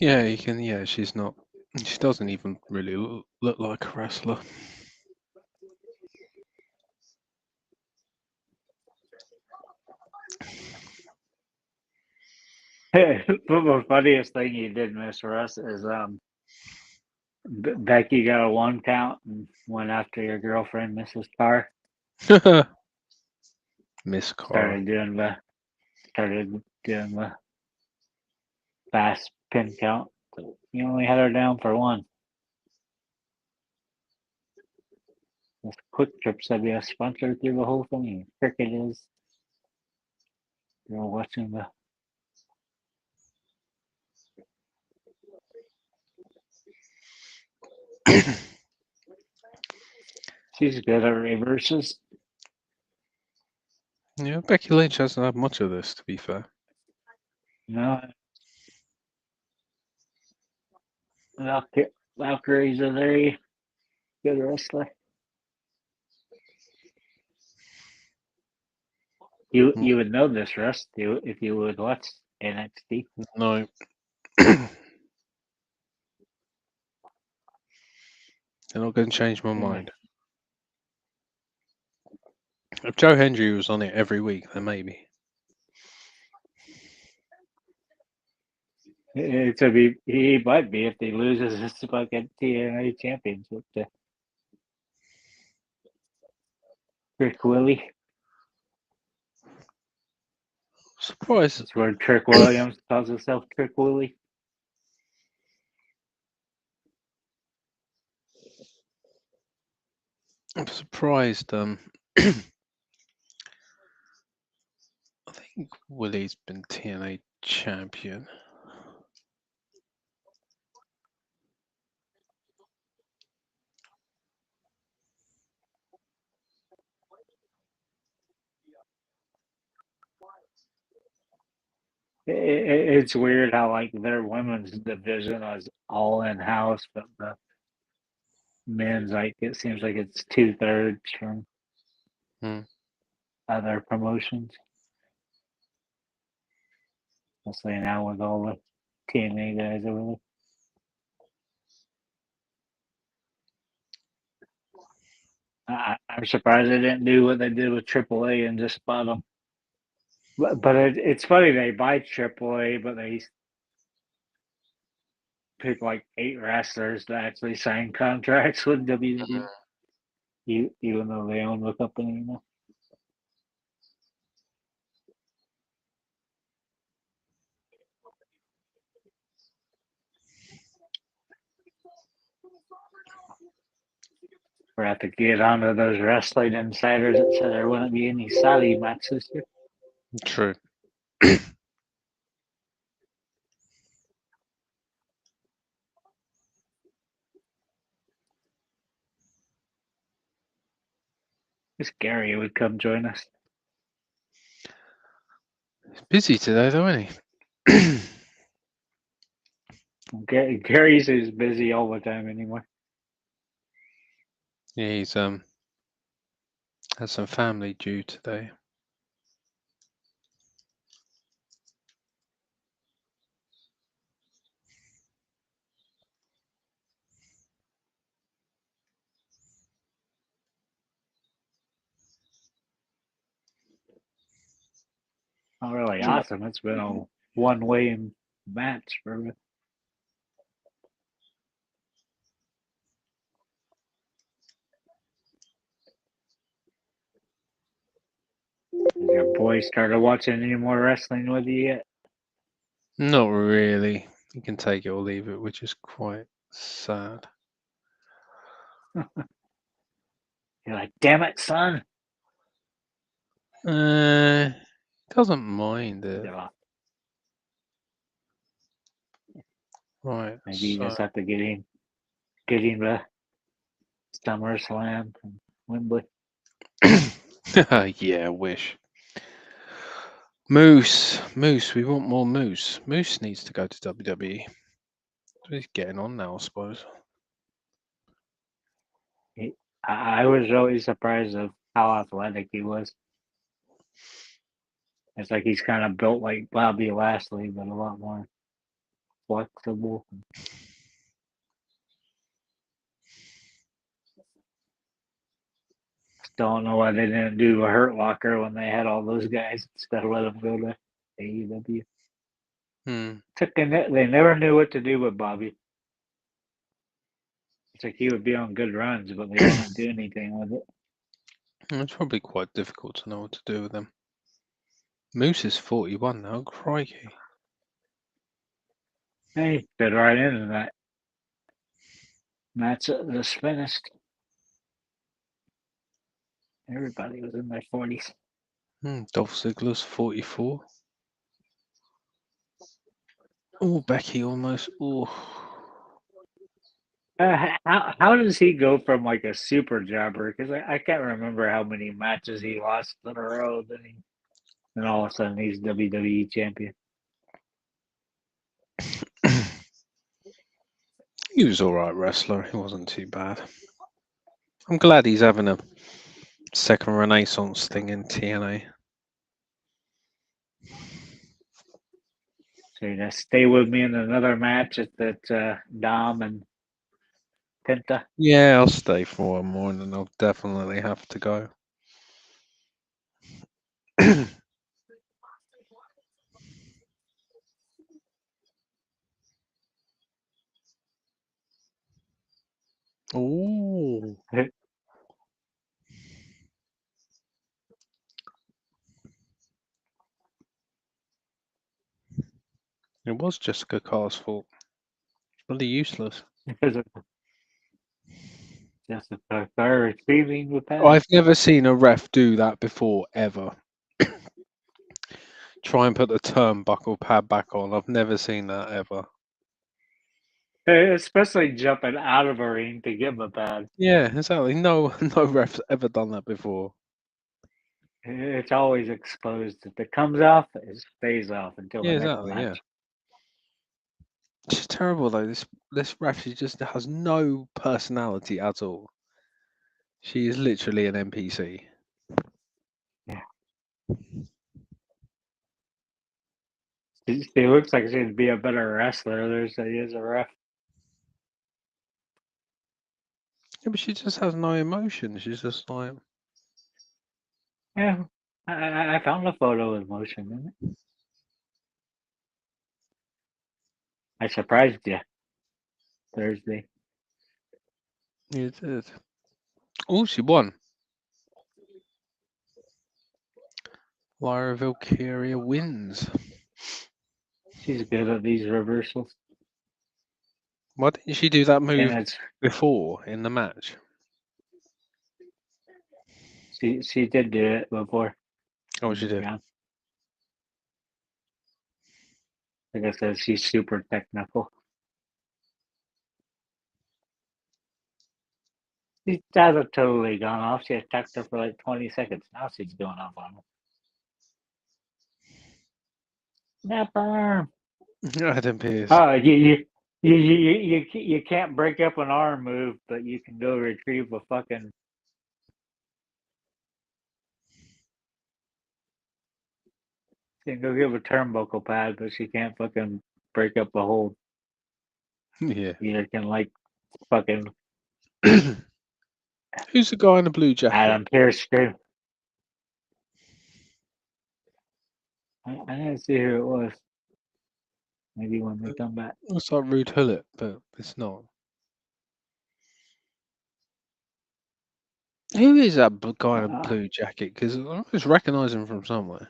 Yeah, you can. Yeah, she's not. She doesn't even really look like a wrestler. The funniest thing you did miss for us is Becky got a 1 count and went after your girlfriend, Mrs. Carr. Miss Carr. Started doing the fast pin count. You only had her down for 1. This Quick Trip said be a sponsor through the whole thing. Cricket is. You're watching the. She's good at reverses. Yeah, Becky Lynch hasn't had much of this, to be fair. No. Valkyrie's a very good wrestler. You would know this, Russ, if you would watch NXT. No. They're not going to change my mind. If Joe Hendry was on it every week, then maybe. He might be if he loses his fucking TNA championship to Trick Willie. Surprised. That's where Trick Williams calls himself Trick Willie. I'm surprised. I think Willie's been TNA champion. It's weird how like their women's division is all in house, but the men's like it seems like it's 2/3 from other promotions. Especially now with all the TNA guys over there. I'm surprised they didn't do what they did with AAA and just spot them. But it's funny they buy AAA, but they pick like 8 wrestlers to actually sign contracts with WWE, even though they own the company now. We're have to get onto those wrestling insiders that said there wouldn't be any Saudi matches here. True. Wish Gary would come join us. He's busy today, though, isn't he? Gary's is busy all the time anyway. Yeah, he's has some family due today. Not really awesome. It's been a one-way match for me. Has your boy started watching any more wrestling with you yet? Not really. You can take it or leave it, which is quite sad. You're like, damn it, son. Doesn't mind it. Yeah. Right. Maybe you just have to get him the SummerSlam from Wembley. Yeah, wish. Moose, we want more Moose. Moose needs to go to WWE. He's getting on now, I suppose. I was really surprised of how athletic he was. It's like he's kind of built like Bobby Lashley, but a lot more flexible. Still don't know why they didn't do a Hurt Locker when they had all those guys instead of let them go to AEW. They never knew what to do with Bobby. It's like he would be on good runs, but they wouldn't do anything with it. It's probably quite difficult to know what to do with them. Moose is 41 now, crikey. Hey, fit right into that match that just finished. Everybody was in their 40s. Dolph Ziggler's 44. Oh, Becky almost. Oh. How does he go from like a super jobber? Because I can't remember how many matches he lost in a row. Then all of a sudden he's WWE champion. He was all right wrestler. He wasn't too bad. I'm glad he's having a second renaissance thing in TNA. So you just stay with me in another match at that Dom and Penta. Yeah, I'll stay for one more, and then I'll definitely have to go. Oh. It was Jessica Carr's fault. Bloody useless. Jessica Carr receiving the pass. I've never seen a ref do that before, ever. Try and put the turnbuckle pad back on. I've never seen that ever. Especially jumping out of a ring to give a pad. Yeah, exactly. No ref's ever done that before. It's always exposed. If it comes off, it stays off until the Yeah, next exactly. Yeah, match. it's terrible though. This ref, she just has no personality at all. She is literally an NPC. She looks like she'd be a better wrestler than she is a ref. Yeah, but she just has no emotion. She's just like, Yeah, I found a photo with motion in it. I surprised you Thursday. you did. Oh, she won. Lyra Valkyria wins. She's good at these reversals. Why didn't she do that move And it's before in the match? she did do it before. Oh, she did. Yeah. Like I said, she's super technical. She hasn't totally gone off. She attacked her for like 20 seconds. Now she's going off on her. Snap her arm. Adam Pearce. Oh, you can't break up an arm move, but you can go retrieve a fucking. She can go give a turnbuckle pad, but she can't fucking break up a hold. Yeah. Either can like fucking Who's the guy in the blue jacket? Adam Pearce scream. I didn't see who it was. Maybe when they come back. Looks like Rude Hullet, but it's not. Who is that guy in a blue jacket? Because I just recognise him from somewhere.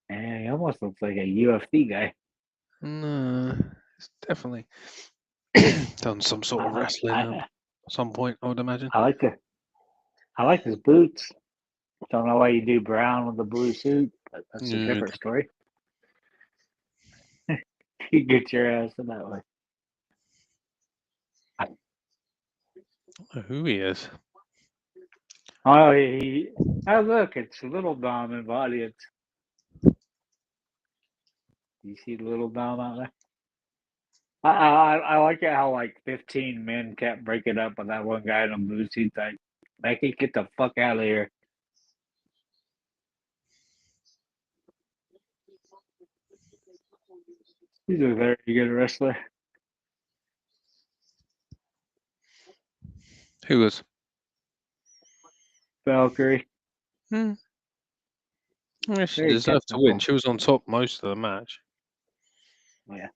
Yeah, he almost looks like a UFC guy. No, it's definitely done some sort of wrestling at some point, I would imagine. I like his boots. Don't know why you do brown with the blue suit, but that's a different story. You get your ass in that way. I don't know who he is. Oh, oh look, it's Little Dom in the audience. You see Little Dom out there? I like it how like 15 men kept breaking up with that one guy in a blue suit. Like, Becky, get the fuck out of here. He's a very good wrestler. Who was? Valkyrie. Yeah, she Very deserved to technical. win. She was on top most of the match. Yeah.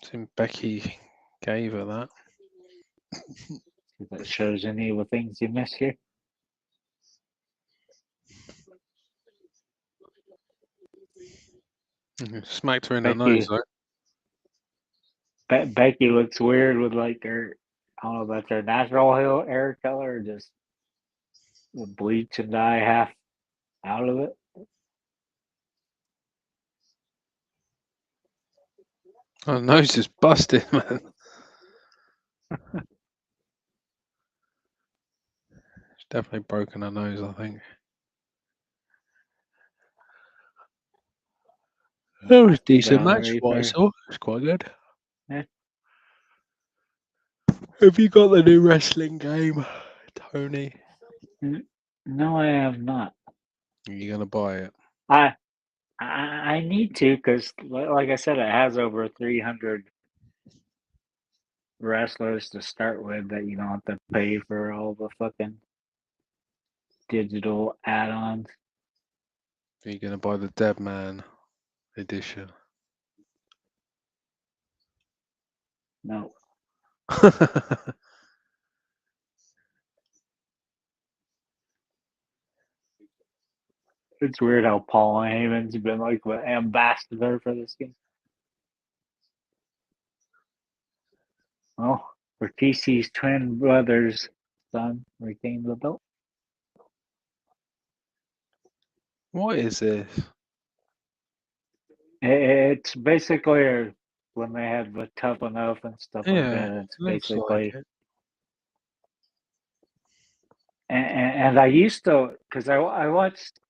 I think Becky gave her that. If that shows any of the things you missed here. Smacked her in the nose, though. Becky looks weird with like her, I don't know if that's her natural hair color or just the bleach and dye half out of it. Her nose is busted, man. She's definitely broken her nose, I think. That was a decent match, what I saw. It's quite good. Yeah. Have you got the new wrestling game, Tony? No, I have not. Are you going to buy it? I need to because, like I said, it has over 300 wrestlers to start with that you don't have to pay for all the fucking digital add-ons. Are you going to buy the Dead Man edition? No. It's weird how Paul Heyman's been like the ambassador for this game. Well, Ortiz's twin brother's son retained the belt. What is this? It's basically when they had the Tough Enough and stuff like that. It's looks basically like it. And I used to, because I watched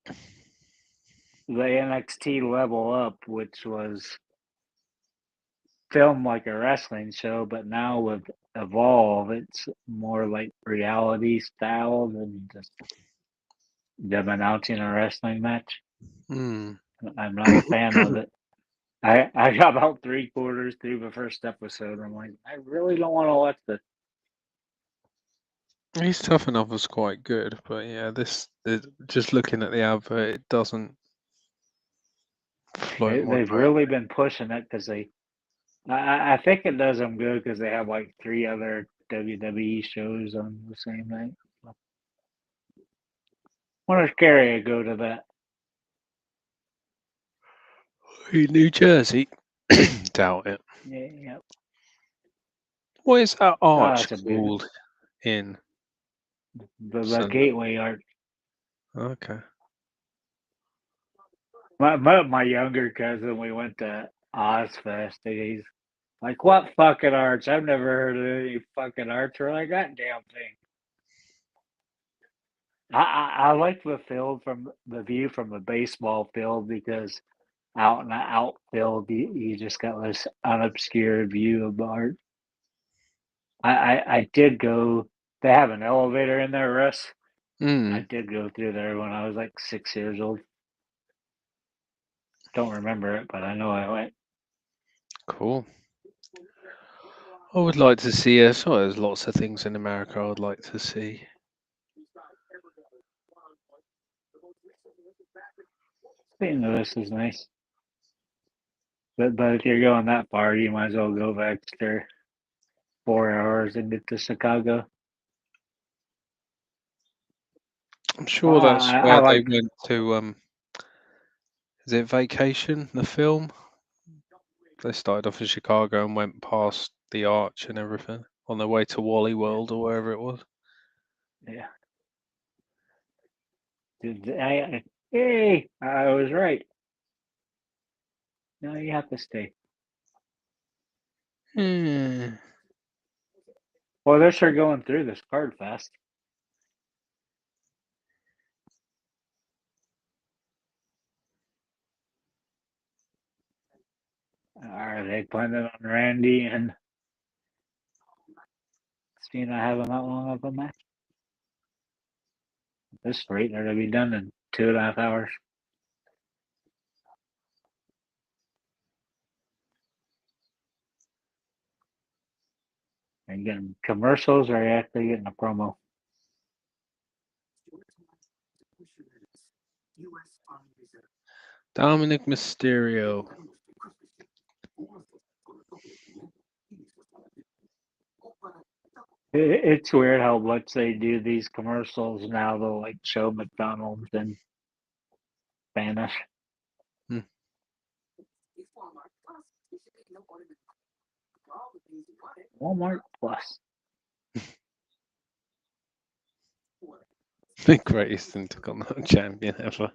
the NXT Level Up, which was filmed like a wrestling show, but now with Evolve, it's more like reality style than just them announcing a wrestling match. Mm. I'm not a fan of it. I got about 3/4 through the first episode. I'm like, I really don't want to watch this. He's Tough Enough was quite good, but yeah, just looking at the advert, it doesn't float my They've boat. really been pushing it because I think it does them good because they have like 3 other WWE shows on the same night. Wonder if Gary would go to that. In New Jersey, doubt it. Yeah. What is that arch it's a big called in? the Sunday? Gateway Arch. Okay. My younger cousin, we went to Ozfest, and he's like, "What fucking arch? I've never heard of any fucking arch." We're like, "That damn thing." I like the field from the view from the baseball field because out in the outfield, you just got this unobscured view of the arch. I did go. They have an elevator in there, Russ. I Mm. did go through there when I was like 6 years old. Don't remember it, but I know I went. Cool. I would like to see it. So there's lots of things in America I would like to see. Speaking of this is nice. But if you're going that far, you might as well go back to 4 hours and get to Chicago. I'm sure that's I where they like. went to. Is it Vacation? The film? They started off in Chicago and went past the arch and everything on their way to Wally World or wherever it was. Yeah. Hey, I was right. No, you have to stay. Hmm. Well, they're sure going through this card fast. Are they planning on Randy and Cena having that long of a match? At this rate, they're going to be done in 2.5 hours. Are you getting commercials or are you actually getting a promo? Dominik Mysterio. It's weird how much they do these commercials now. They'll like show McDonald's in Spanish. Hmm. Walmart Plus. The greatest Intercontinental champion ever.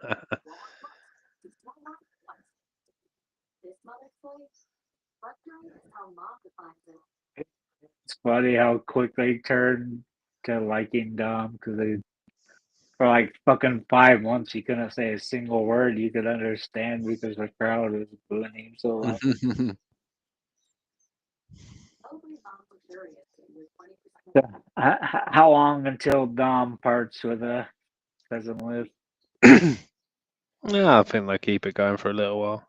It's funny how quick they turned to liking Dom because they for like fucking 5 months you couldn't say a single word you could understand because the crowd was booing him so loud. How long until Dom parts with doesn't live? Yeah, I think they'll keep it going for a little while.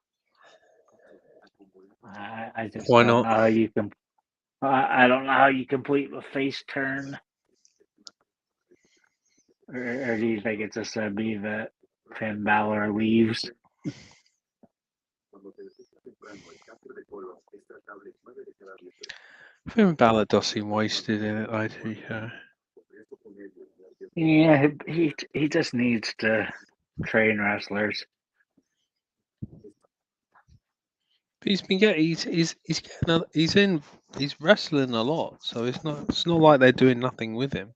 I just Why don't not? know how you can. I don't know how you complete the face turn. Or do you think it's just gonna be that Finn Balor leaves? Finn Balor does seem wasted in it, I do. Yeah, he just needs to train wrestlers. He's been getting he's getting he's wrestling a lot, so it's not like they're doing nothing with him.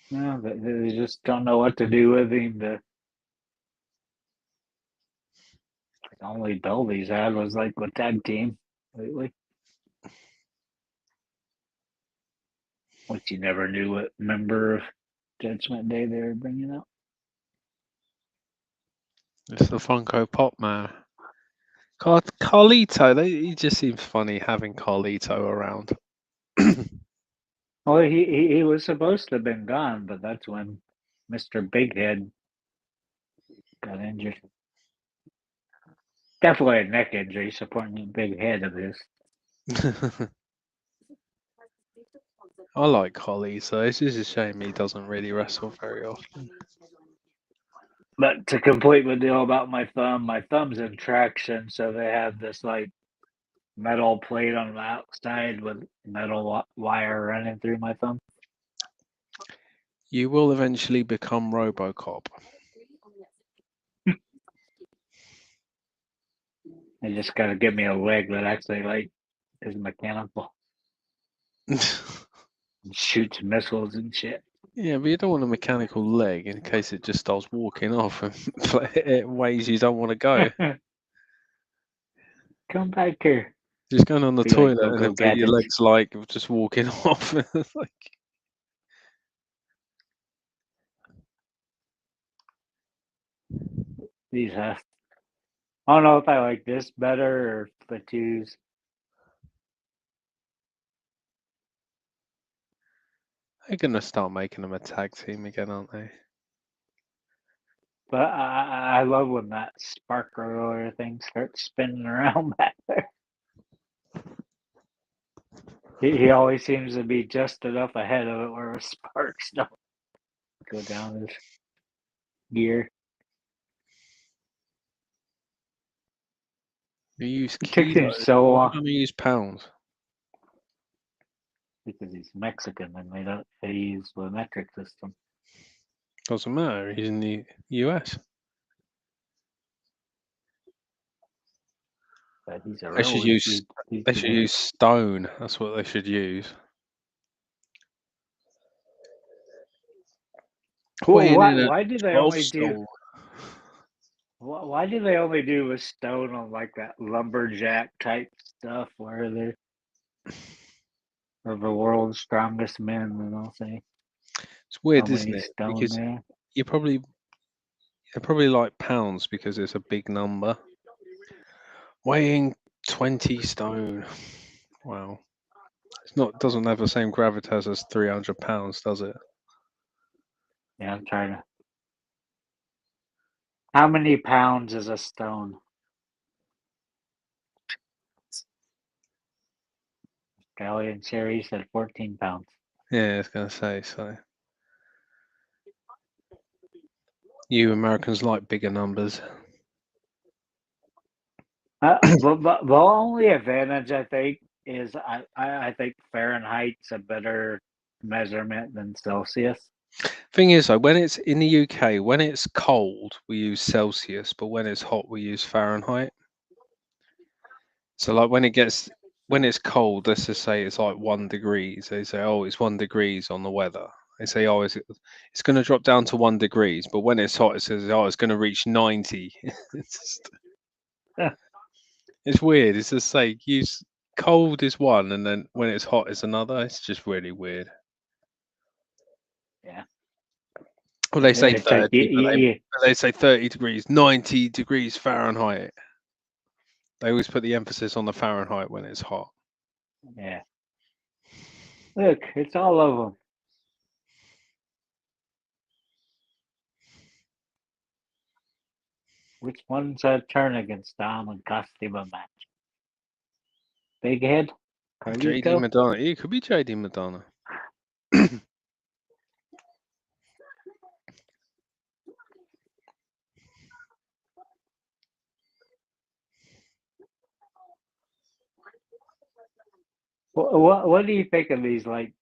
No, they just don't know what to do with him. The only build he's had was like with tag team lately. which you never knew what member of Judgment Day they were bringing out. It's the Funko Pop man. Carlito, he just seems funny having Carlito around. Well, he was supposed to have been gone, but that's when Mr. Bighead got injured. Definitely a neck injury, supporting a big head of his. I like Carlito. It's just a shame he doesn't really wrestle very often. But to complete the deal about my thumb's in traction, so they have this like metal plate on the outside with metal wire running through my thumb. You will eventually become RoboCop. They just got to give me a leg that actually like is mechanical and shoots missiles and shit. Yeah, but you don't want a mechanical leg in case it just starts walking off in ways you don't want to go. Come back here. Just going on the Be like toilet Go-Go and your Gadgets. legs like just walking off. Like, These I don't know if I like this better or Fatu's. they're gonna start making them a tag team again, aren't they? But I love when that spark roller thing starts spinning around back there. He always seems to be just enough ahead of it where sparks don't go down his gear. You use It took him kilos. so Why long don't we use pounds? because he's Mexican and they use the metric system. Doesn't matter. He's in the US. But he's a They should real use. They should use stone. That's what they should use. Why do they 12 only do? stone. Why do they only do a stone on like that lumberjack type stuff where they're the world's strongest men and they'll say It's weird, how isn't many it? stone Because there? they're probably like pounds because it's a big number. Weighing 20 stone. Wow. Doesn't have the same gravitas as 300 pounds, does it? Yeah, I'm trying to. How many pounds is a stone? Australian Cherry said 14 pounds. Yeah, I was gonna say so. You Americans like bigger numbers. But the only advantage I think is I think Fahrenheit's a better measurement than Celsius. Thing is though, when it's in the UK, when it's cold, we use Celsius, but when it's hot, we use Fahrenheit. So like when it's cold, let's just say it's like 1 degrees. They say, oh, it's 1 degrees on the weather. They say, oh, it's going to drop down to 1 degrees. But when it's hot, it says, oh, it's going to reach 90. It's weird. It's just like cold is one, and then when it's hot is another. It's just really weird. Yeah. Well, they say It's 30, like, but they say 30 degrees, 90 degrees Fahrenheit. They always put the emphasis on the Fahrenheit when it's hot. yeah. Look, it's all of them. Which one's a turn against Dom and costume a match? Big head? JD Carlito? Madonna. It could be JD Madonna. What do you think of these like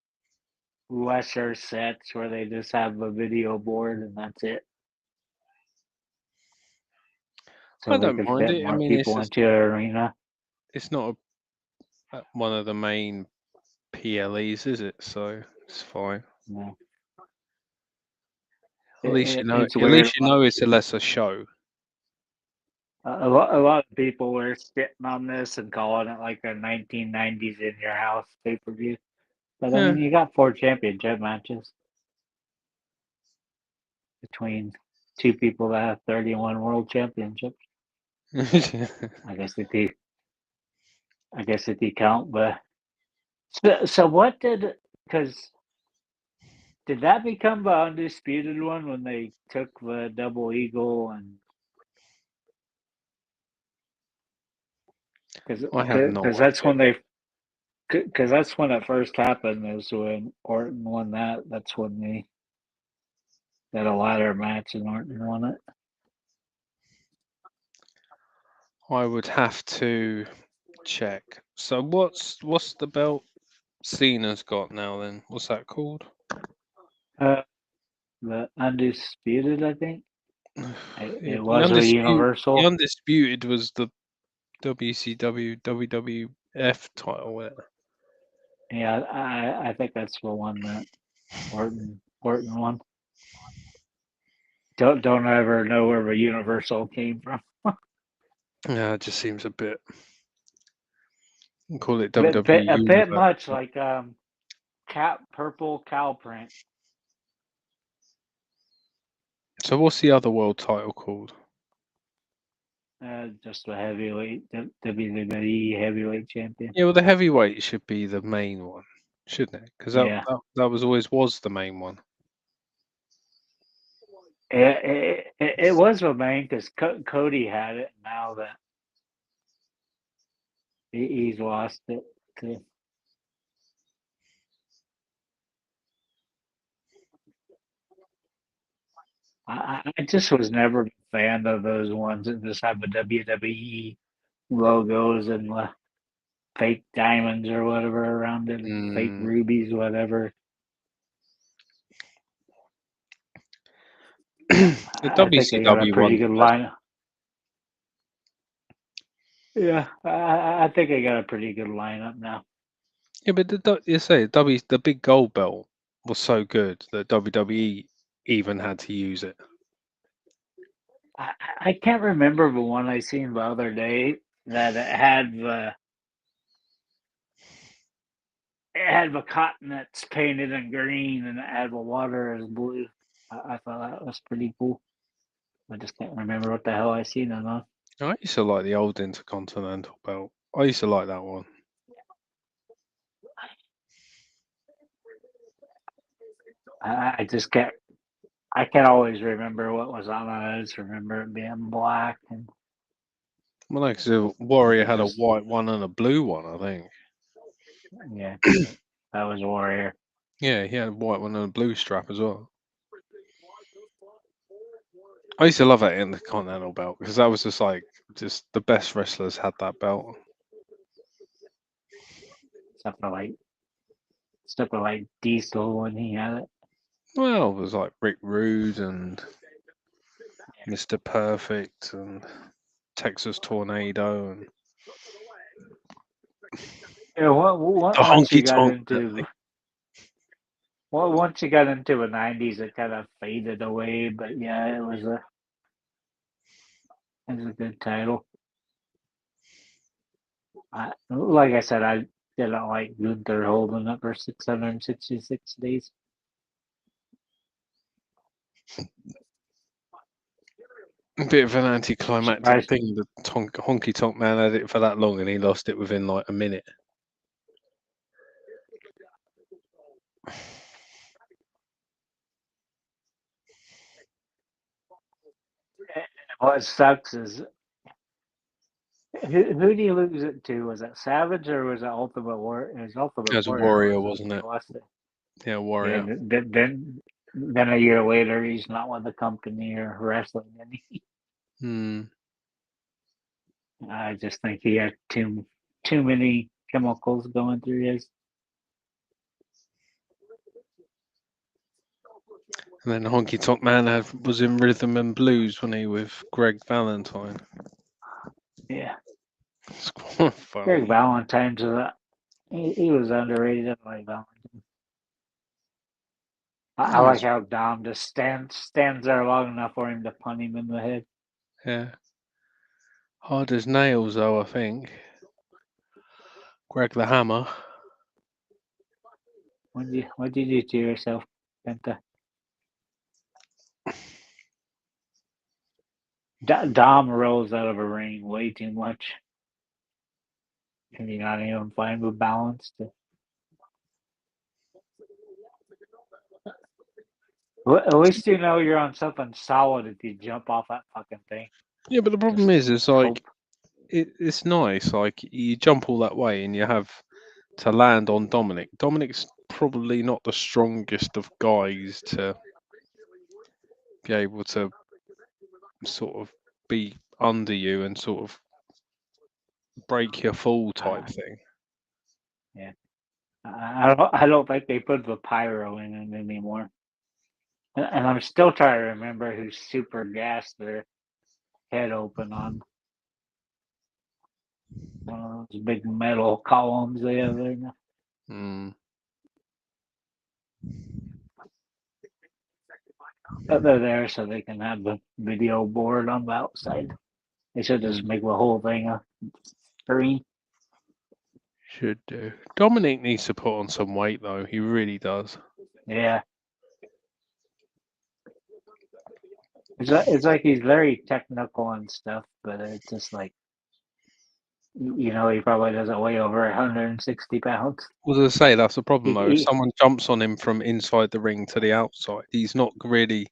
lesser sets where they just have a video board and that's it? So I they don't could mind fit it. I more mean, people into the arena. it's not one of the main PLEs, is it? So it's fine. Yeah. At least you know. It's At weird. least you know it's a lesser show. A lot of people were sitting on this and calling it like a 1990s in your house pay per view. But I mean, you got 4 championship matches between 2 people that have 31 world championships. I guess if you count, but so what because did that become the undisputed one when they took the double eagle and I have no because that's when because that's when it first happened is when Orton won that. That's when they had a ladder match and Orton won it. I would have to check. So what's the belt Cena's got now then? What's that called? The undisputed, I think. Yeah, It was a The universal. undisputed was the WCW WWF title. Yeah, I think that's the one that Orton won. Don't ever know where the universal came from. Yeah, it just seems a bit. Call it A WWE. bit much like purple cow print. So what's the other world title called? Just the heavyweight WWE heavyweight champion. Yeah, well, the heavyweight should be the main one, shouldn't it? Because that was always the main one. It was the main because Cody had it. Now that he's lost it too. I just was never a fan of those ones that just have the WWE logos and the fake diamonds or whatever around it, fake rubies, whatever. The I think they got a pretty good lineup. Yeah, I think they got a pretty good lineup now. Yeah, but the big gold belt was so good that WWE even had to use it. I can't remember the one I seen the other day that it had the continents painted in green and it had the water as blue. I thought that was pretty cool. I just can't remember what the hell I seen it on. I used to like the old Intercontinental belt. I used to like that one. I just can't. I can't always remember what was on it. I just remember it being black and. Well, no, because Warrior had a white one and a blue one, I think. Yeah, that was Warrior. Yeah, he had a white one and a blue strap as well. I used to love that Intercontinental belt because that was just the best wrestlers had that belt. Stuff like Diesel when he had it. Well, it was like Rick Rude and Mr. Perfect and Texas Tornado and Yeah, once you got into once you got into the '90s, it kind of faded away. But yeah, it was a good title. Like I said, I didn't like Gunther holding it for 666 days. a bit of an anticlimactic thing. The Honky Tonk Man had it for that long and he lost it within like a minute. What sucks is who do you lose it to? Was it Savage or was it Ultimate Warrior? It was Ultimate It was Warrior, a Warrior, wasn't it? Yeah, Warrior. Yeah, then a year later, he's not with the company or wrestling any. I just think he had too many chemicals going through his. And then Honky Tonk Man was in Rhythm and Blues, wasn't he, with Greg Valentine? Yeah. Greg Valentine's he was underrated like Valentine. I like how Dom just stands there long enough for him to punt him in the head. Yeah. Hard as nails, though, I think. Greg the Hammer. What did you do to yourself, Penta? Dom rolls out of a ring way too much. Can you not even find a balance to? Well, at least you know you're on something solid if you jump off that fucking thing. Yeah, but the problem is like it's nice. Like you jump all that way and you have to land on Dominik. Dominik's probably not the strongest of guys to be able to sort of be under you and sort of break your fall type thing. Yeah, I don't think they put the pyro in it anymore. And I'm still trying to remember who super gassed their head open on one of those big metal columns they have there now. But they're there so they can have the video board on the outside. They should just make the whole thing a screen. Should do. Dominik needs to put on some weight though. He really does. Yeah. It's like he's very technical and stuff, but it's just like, he probably doesn't weigh over 160 pounds. Well, as I say, that's the problem though. If someone jumps on him from inside the ring to the outside, he's not really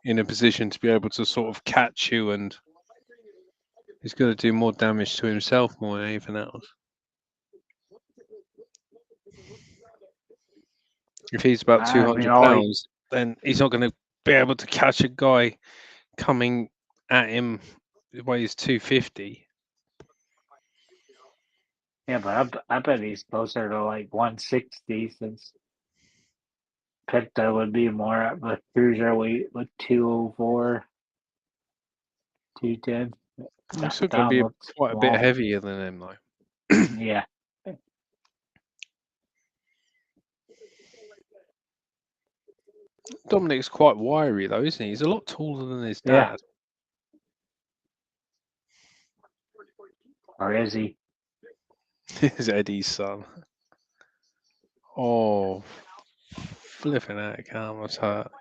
in a position to be able to sort of catch you, and he's going to do more damage to himself more than anything else. If he's about 200 pounds, then he's not going to be able to catch a guy coming at him who weighs 250. Yeah, but I bet he's closer to like 160 since Penta would be more at the cruiserweight with 204, 210. He's still going to be quite a bit heavier than him, though. Yeah. Dominik's quite wiry, though, isn't he? He's a lot taller than his dad. Or is he? He's Eddie's son. Oh, flipping out, Karma's hurt.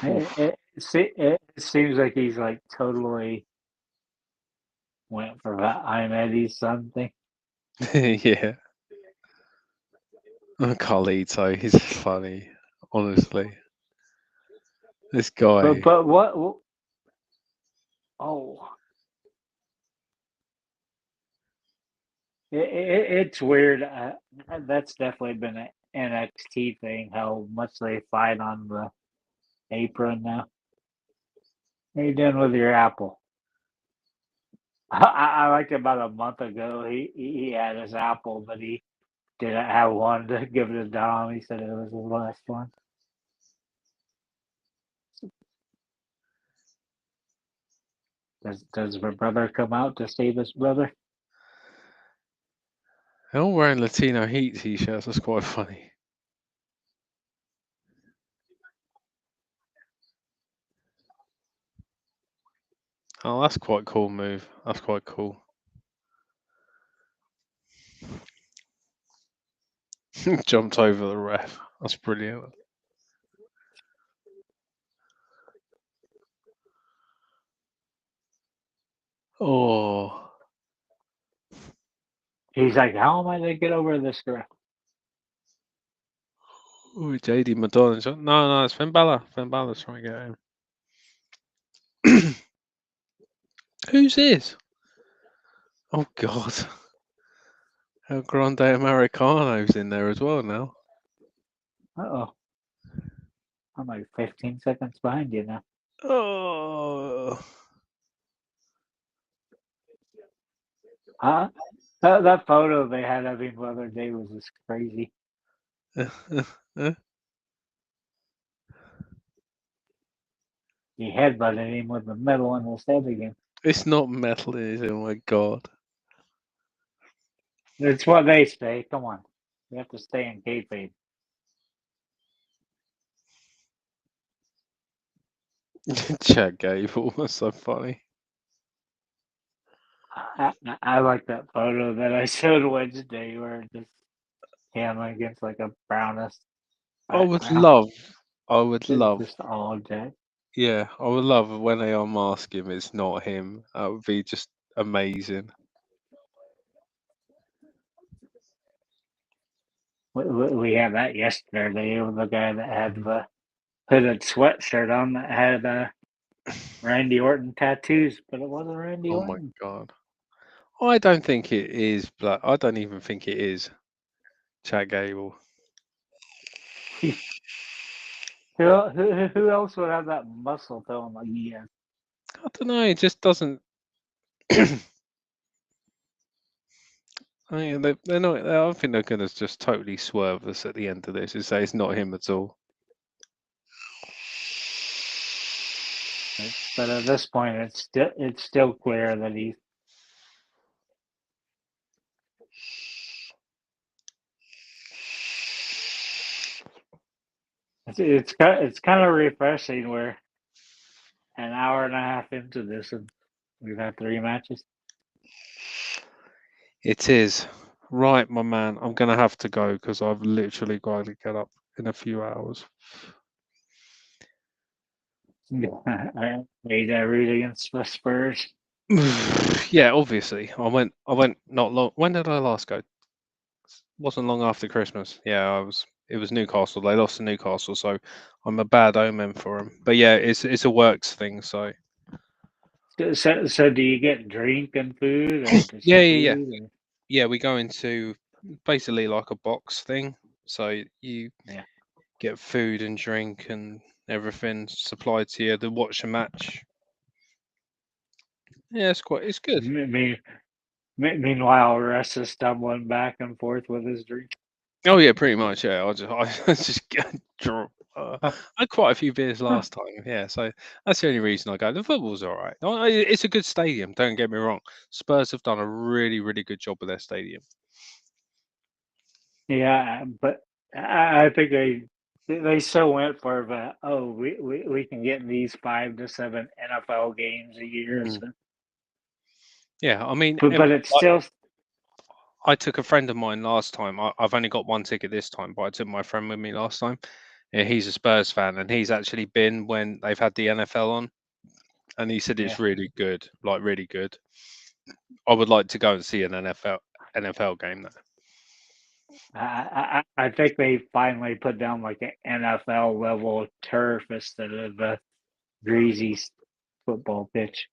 It seems like he's like totally went for that I'm Eddie's son thing. Yeah. Carlito, he's funny, honestly. This guy. But what? Oh. It's weird. That's definitely been an NXT thing, how much they fight on the apron now. What are you doing with your apple? I liked about a month ago, he had his apple, but he didn't have one to give it to Dom. He said it was the last one. Does my brother come out to save his brother? They're all wearing Latino Heat t-shirts. That's quite funny. Oh, that's quite a cool move. That's quite cool. Jumped over the ref. That's brilliant. Oh. He's like, how am I going to get over this girl? Ooh, JD Madonna. No, it's Finn Balor. Finn Balor's trying to get him. Who's this? Oh, God. El Grande Americano's in there as well now. Uh-oh. I'm like 15 seconds behind you now. Oh. That photo they had of him the other day was just crazy. He headbutted him with the metal on his head again. It's not metal, is it? Oh my God. It's what they say. Come on. You have to stay in kayfabe. Chad Gable. That's so funny. I like that photo that I showed Wednesday where just him against like a Brownist. I would background. love, Just all day. yeah, I would love when they unmask him. It's not him. That would be just amazing. We had that yesterday with the guy that had the hooded sweatshirt on that had Randy Orton tattoos, but it wasn't Randy Oh my Orton. god. I don't think it is black. I don't even think it is Chad Gable. Who else would have that muscle tone like he has? I don't know. It just doesn't. I mean, they're not. I think they're going to just totally swerve us at the end of this and say it's not him at all. But at this point, it's still clear that he's. It's kind of refreshing where an hour and a half into this and we've had 3 matches. It is. Right, my man. I'm going to have to go because I've literally got to get up in a few hours. I made that root against the Spurs. Yeah, obviously. I went not long. When did I last go? Wasn't long after Christmas. Yeah, it was Newcastle. They lost to Newcastle, so I'm a bad omen for them. But yeah, it's a works thing. So So do you get drink and food or just yeah. food? Or? Yeah, we go into basically like a box thing. So you Yeah. get food and drink and everything supplied to you to watch a match. Yeah, it's good. Meanwhile, Russ is stumbling back and forth with his drink. Oh yeah, pretty much. Yeah, I just get drunk. I had quite a few beers last time. Yeah, so that's the only reason I go. The football's all right. It's a good stadium. Don't get me wrong. Spurs have done a really, really good job with their stadium. Yeah, but I think they so went for the we can get these 5 to 7 NFL games a year. Mm. So. Yeah, I mean, But it's still. I took a friend of mine last time. I've only got one ticket this time, but I took my friend with me last time. Yeah, he's a Spurs fan, and he's actually been when they've had the NFL on, and he said it's really good, like really good. I would like to go and see an NFL game though. I think they finally put down like an NFL level turf instead of the greasy football pitch.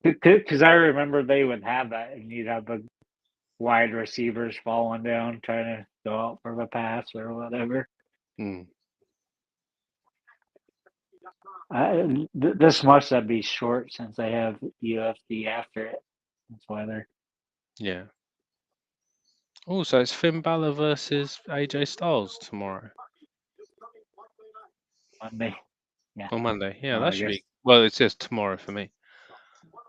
Because I remember they would have that, and you'd have the wide receivers falling down trying to go out for the pass or whatever. This must have be short since they have UFC after it. That's why they're. Yeah. Also, it's Finn Balor versus AJ Styles tomorrow. Monday. Yeah. On Monday. Yeah, Well, that I should guess be. Well, it's just tomorrow for me.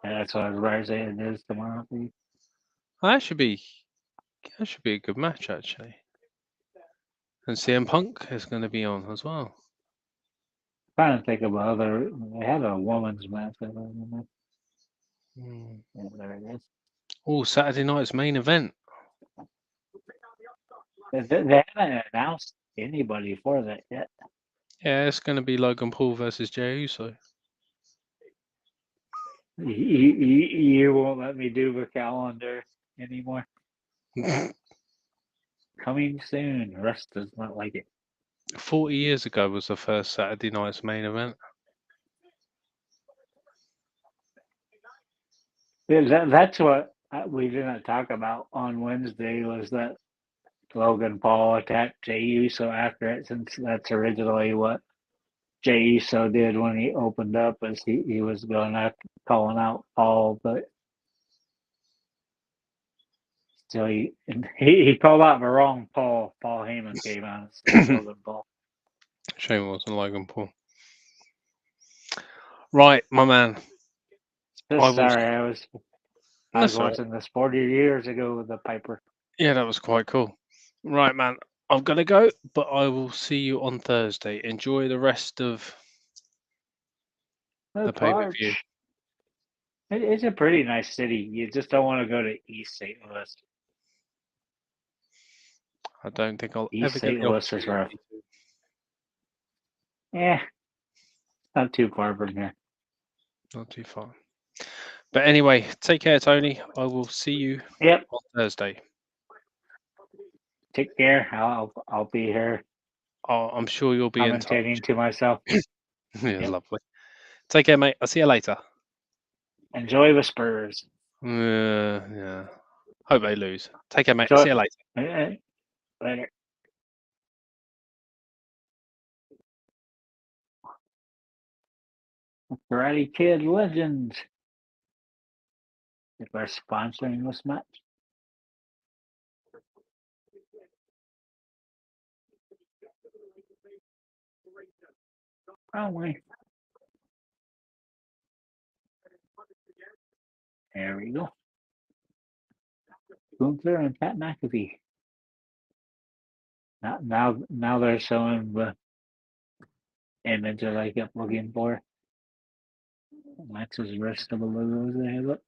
that's what I was about to say. It is tomorrow. That should be a good match actually. And CM Punk is going to be on as well. Trying to think of other. They had a women's match. Yeah, there it is. Oh, Saturday night's main event. They haven't announced anybody for that yet. Yeah, it's going to be Logan Paul versus Jey Uso. You won't let me do the calendar anymore. Coming soon. Russ does not like it. 40 years ago was the first Saturday night's main event. That's what we didn't talk about on Wednesday was that Logan Paul attacked Jey Uso after it, since that's originally what Jey Uso did when he opened up, as he was going after calling out Paul, but still he called out the wrong Paul. Paul Heyman came out and said Logan Paul. Shame it wasn't Logan Paul. Right, my man. Sorry, I was watching this 40 years ago with the Piper. Yeah, that was quite cool. Right, man. I'm going to go, but I will see you on Thursday. Enjoy the rest of the pay-per-view. It's a pretty nice city. You just don't want to go to East St. Louis. I don't think I'll East ever get St. the Louis is rough. opportunity to. Yeah, not too far from here. Not too far. But anyway, take care, Tony. I will see you Yep. on Thursday. Take care. I'll be here I'm sure you'll be in touch. commentating to myself. Yeah, Yep. lovely. Take care, mate. I'll see you later. Enjoy the Spurs. Yeah. Hope they lose. Take care, mate. Enjoy. See you later. Later. Karate Kid Legends. If they're sponsoring this match. Probably. There we go. Gunther and Pat McAfee. Now they're showing the image that I kept looking for. Max's rest of the logos they have up.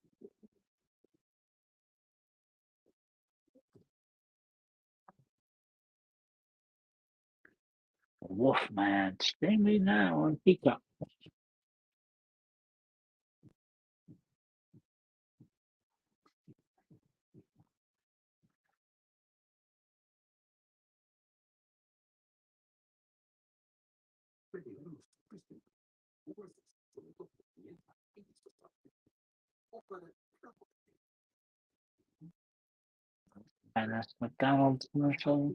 Wolfman, stream me now on Peacock. And that's McDonald's commercial.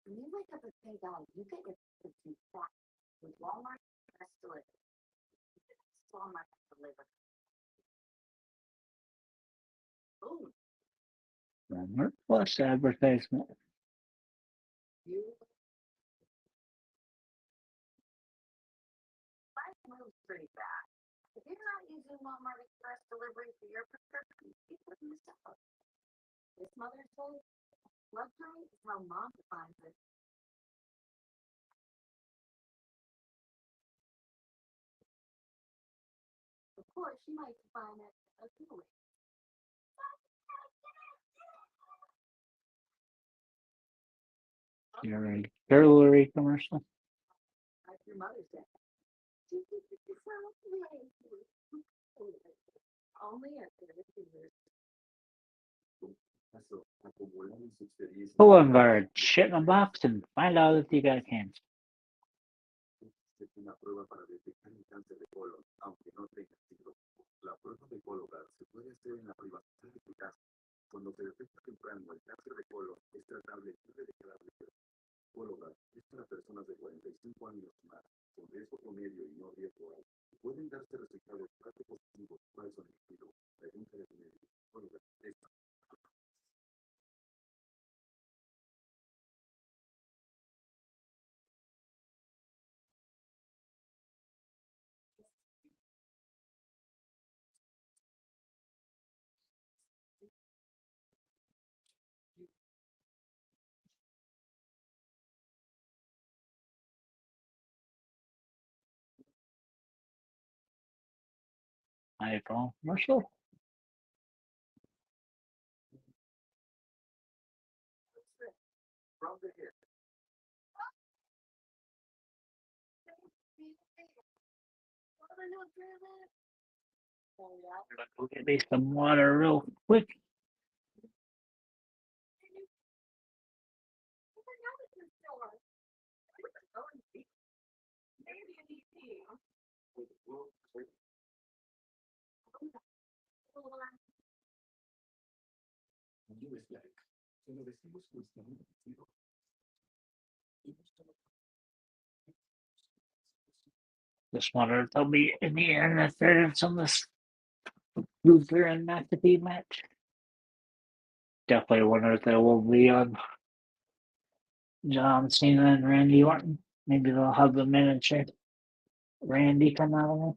When you wake up and pay down, you get your food back with Walmart Express Delivery. Walmart Delivery. Ooh. Walmart Plus advertisement. Life moves pretty fast. If you're not using Walmart Express Delivery for your prescription, you could miss out. This Mother's Day, luxury is how mom defines it. Of course, you might define it as jewelry. You're a jewelry commercial. Like your Mother's Day. Only at the Pull on guard, shit in a box, and find out if you got cancer. Una prueba para detectar el cáncer de colon, aunque no tenga signo. La prueba de Cologuard se puede hacer en la privacidad de tu casa. Cuando se detecta temprano el cáncer de colon, es tratable en 9 de cada 10. Cologuard es para personas de 45 años más, con riesgo promedio y no riesgo alto. Pueden darse resultados rápidos positivos, falso negativo. Pregunta de tu médico. Cologuard está. iPhone commercial. From the hip. Go get me some water real quick. Just wanted to be in the end if there's some of this Luther and McAfee match. Definitely wonder if there will be on John Cena and Randy Orton. Maybe they'll have the miniature Randy come out of it.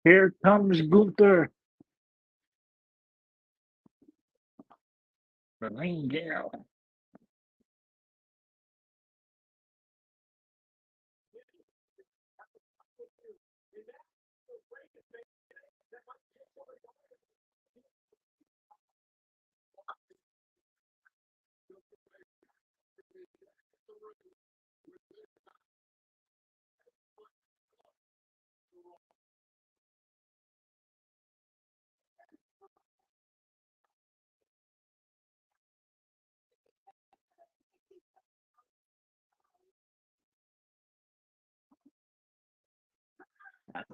Here comes Gunther. The Ranger.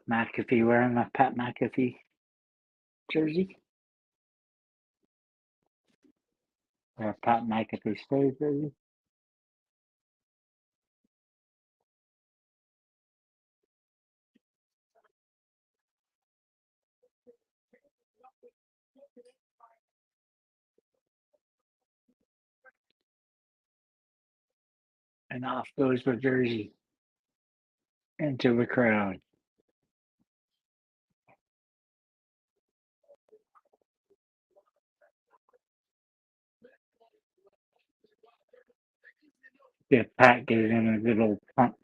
McAfee wearing a Pat McAfee jersey. Or a Pat McAfee State jersey. And off goes the jersey into the crowd. Yeah, Pat gives him a good old punt.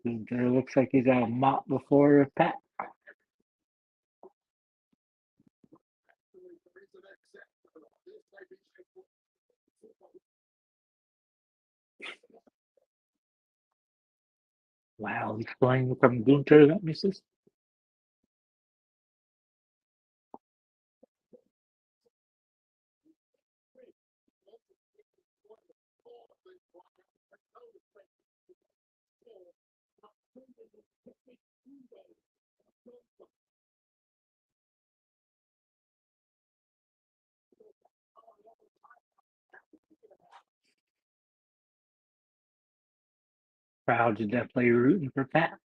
It looks like he's got a mop before Pat. Wow, he's flying from Gunther, that misses. Crowd's definitely rooting for Pat.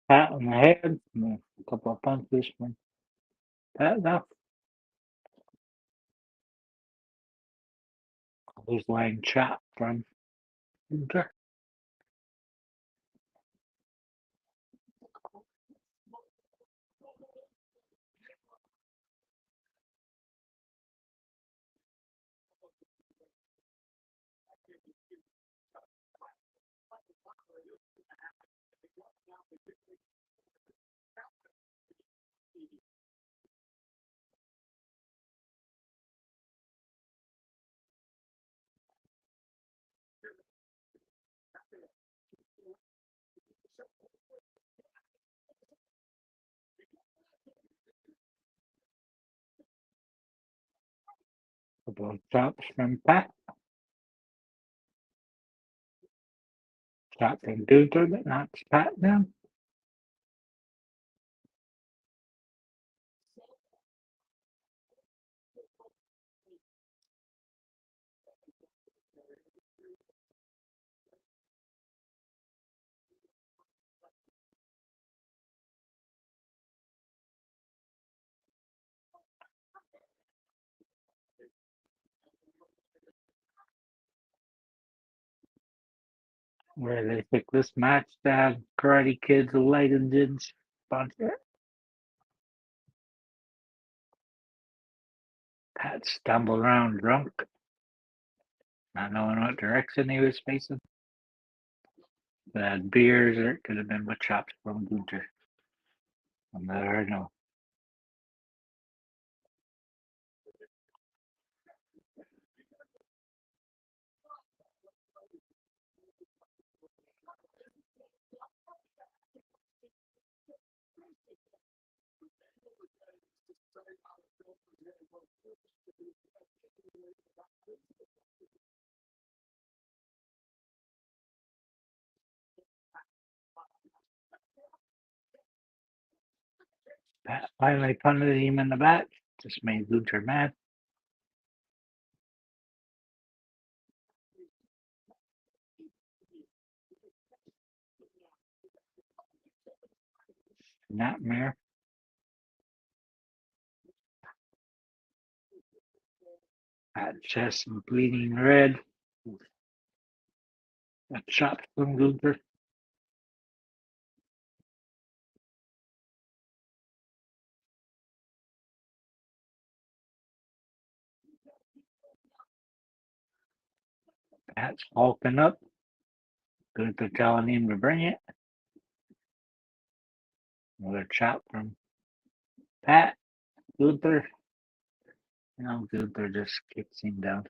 Pat on the head, and a couple of punches from Pat. Now he's laying chop from Gunther. Couple of chops from Pat. Shot from Gunther that knocks Pat down. Where they pick this match to have Karate Kid's Lighted Dins sponsor. Pat stumbled around drunk, not knowing what direction he was facing. It had beers, or it could have been with chops from Gunther. I'll never know. Pat finally punted him in the back. Just made Gunther mad. Nightmare. Pat chest bleeding red. A shot from Gunther. Pat's hulking up. Gunther telling him to bring it. Another chop from Pat. Gunther. Now Gunther just kicks him down.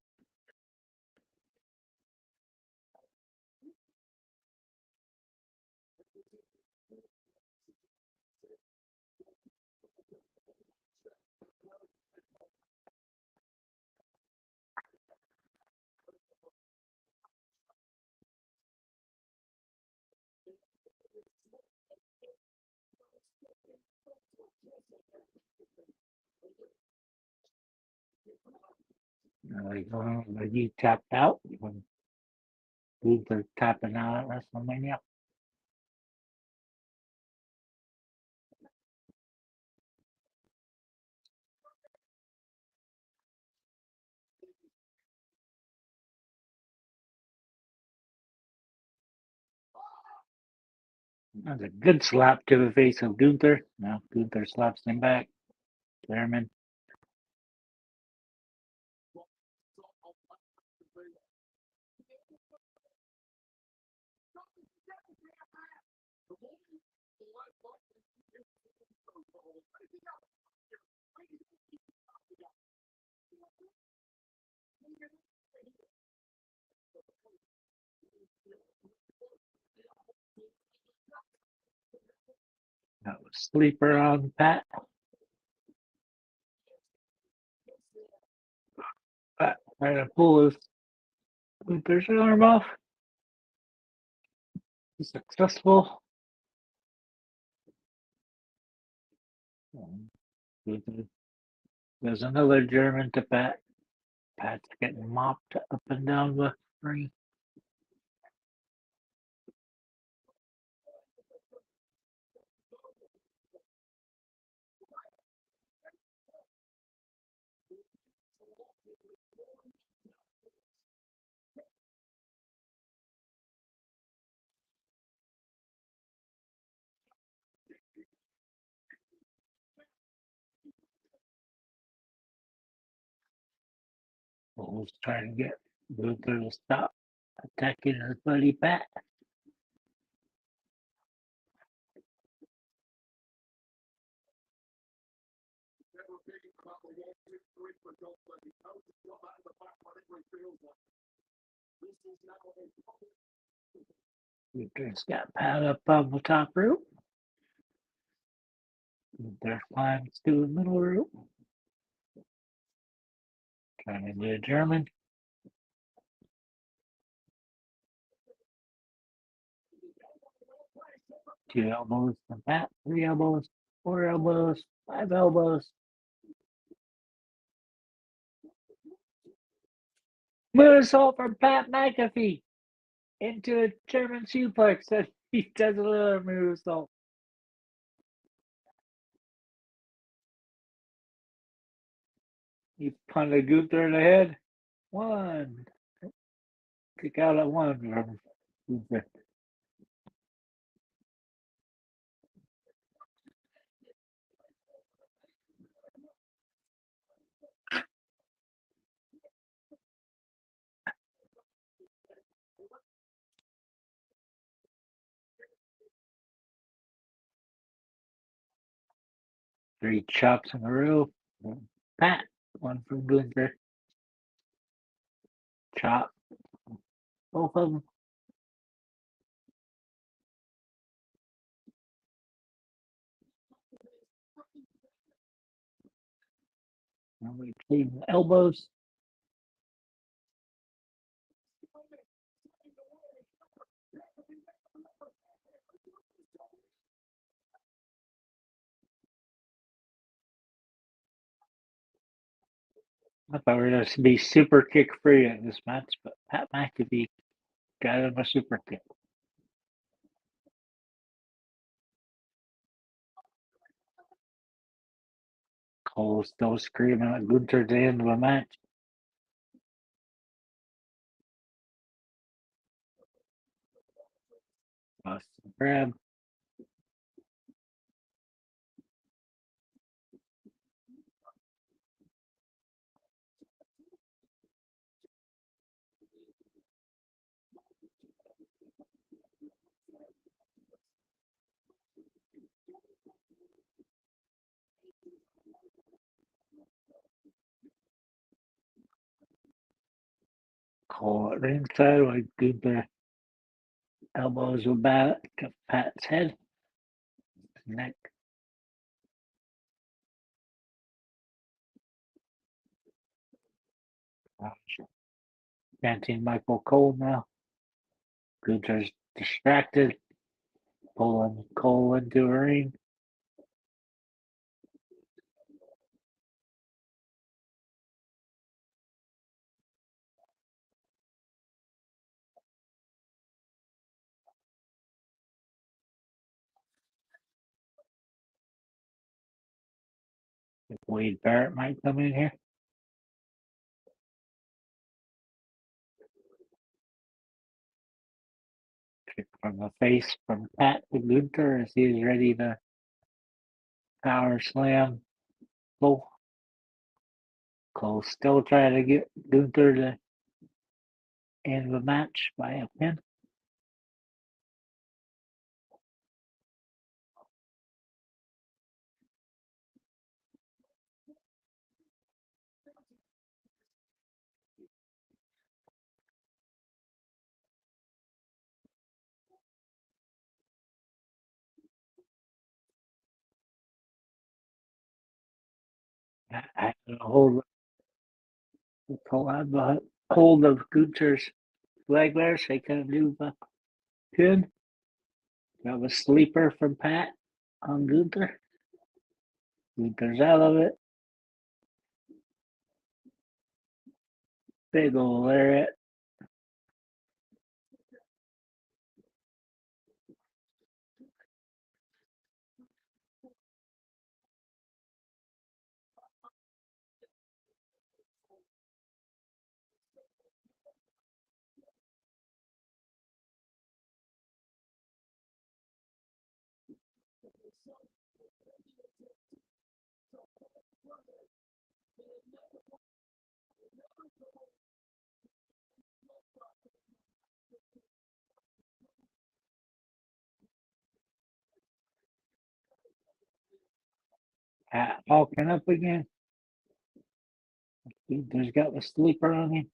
He tapped out when Gunther tapping out at WrestleMania. That's a good slap to the face of Gunther. Now Gunther slaps him back. German. That was sleeper on Pat. Pat trying to pull his Gunther's arm off. Successful. Gunther. There's another German to Pat. Pat's getting mopped up and down the ring. Who's trying to get Gunther to stop attacking his buddy Pat. Gunther's got Pat up on the top rope. Gunther climbs to the middle rope. Trying to do a German. 2 elbows from Pat. 3 elbows. 4 elbows. 5 elbows. Moonsault from Pat McAfee into a German suplex. And he does another moonsault. He punted Gunther in the head. 1. Kick out at 1 from Gunther. Three chops in a row. Pat. 1 from Gunther. Chop. Both of them. And we clean the elbows. I thought we were going to be super kick free in this match, but Pat McAfee got him a super kick. Cole still screaming at Gunther at the end of the match. Austin grab. Cole at ringside with Gunther elbows were back to Pat's head, neck. Chanting Michael Cole now. Gunther's distracted, pulling Cole into a ring. If Wade Barrett might come in here. Kick from the face from Pat to Gunther as he's ready to power slam Cole. Cole still trying to get Gunther to end the match by a pin. I had a Cole had the hold of Gunther's leg there, so he couldn't do the pin. Got a sleeper from Pat on Gunther. Gunther's out of it. Big ol' lariat. Pat walking up again. Gunther's got the sleeper on him.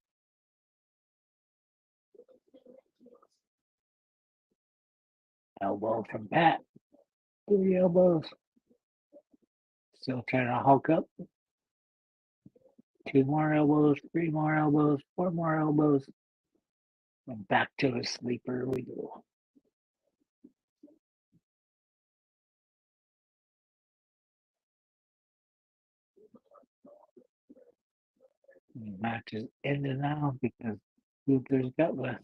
Elbow from Pat. 3 elbows. Still trying to hulk up. 2 more elbows, 3 more elbows, 4 more elbows. And back to a sleeper we go. The match is ended now because Gunther's got the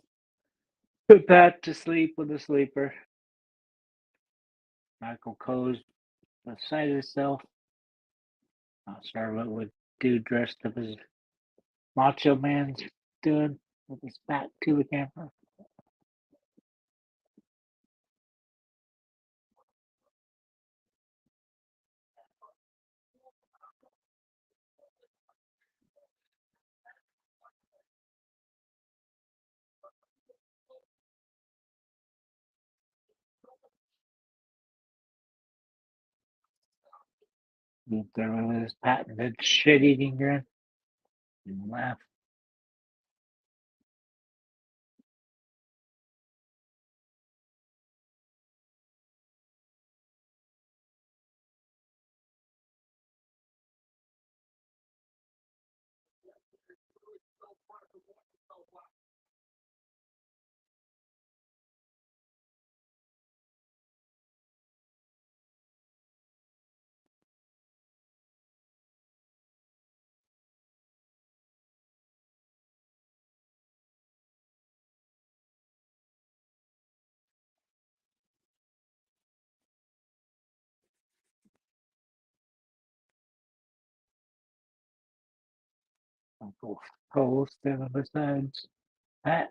put Pat to sleep with a sleeper. Michael Cole's beside himself. Not sure what would dude dressed up as Macho Man's doing with his back to the camera. Gunther with his patented shit-eating grin and laugh. Uncle Cole standing beside Pat.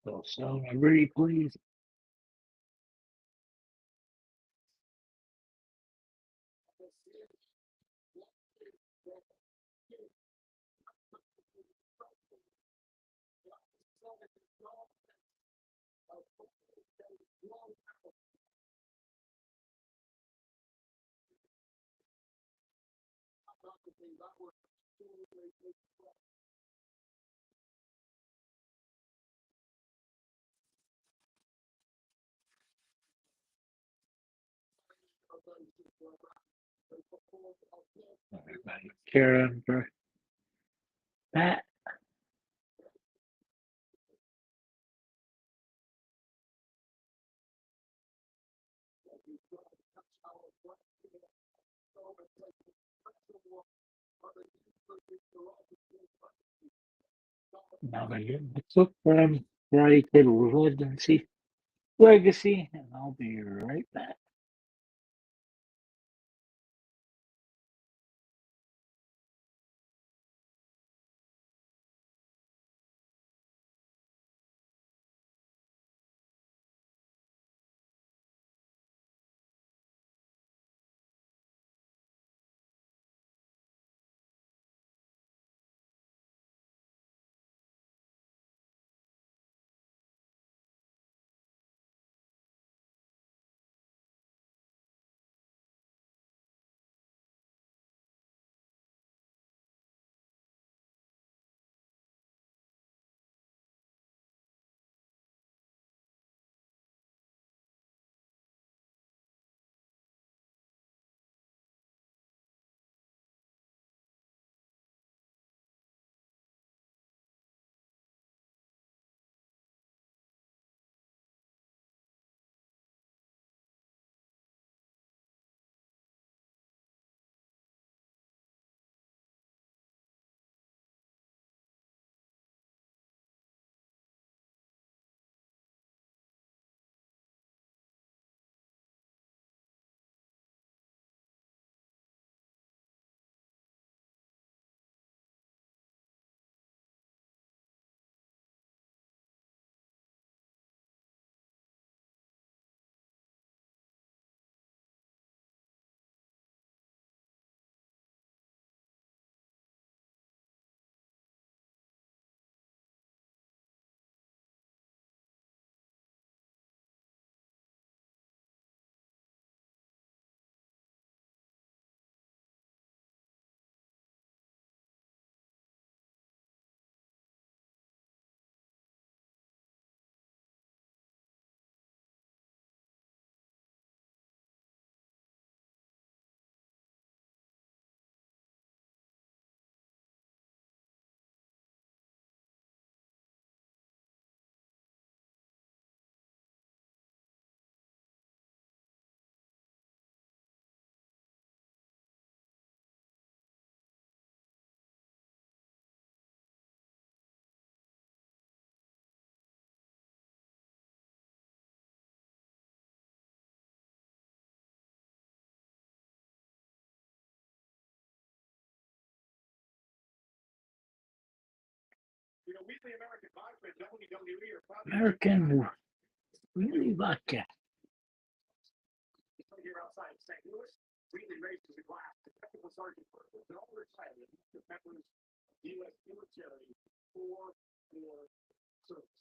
So celebrity, please. Everybody cheering for Pat. Now they're getting the book from Variety Table Residency Legacy, and I'll be right back. American Really Vodka. Here outside of St. Louis, Wheatley raises a glass to Technical Sergeant Purple and all retired members of the U.S. military for their service.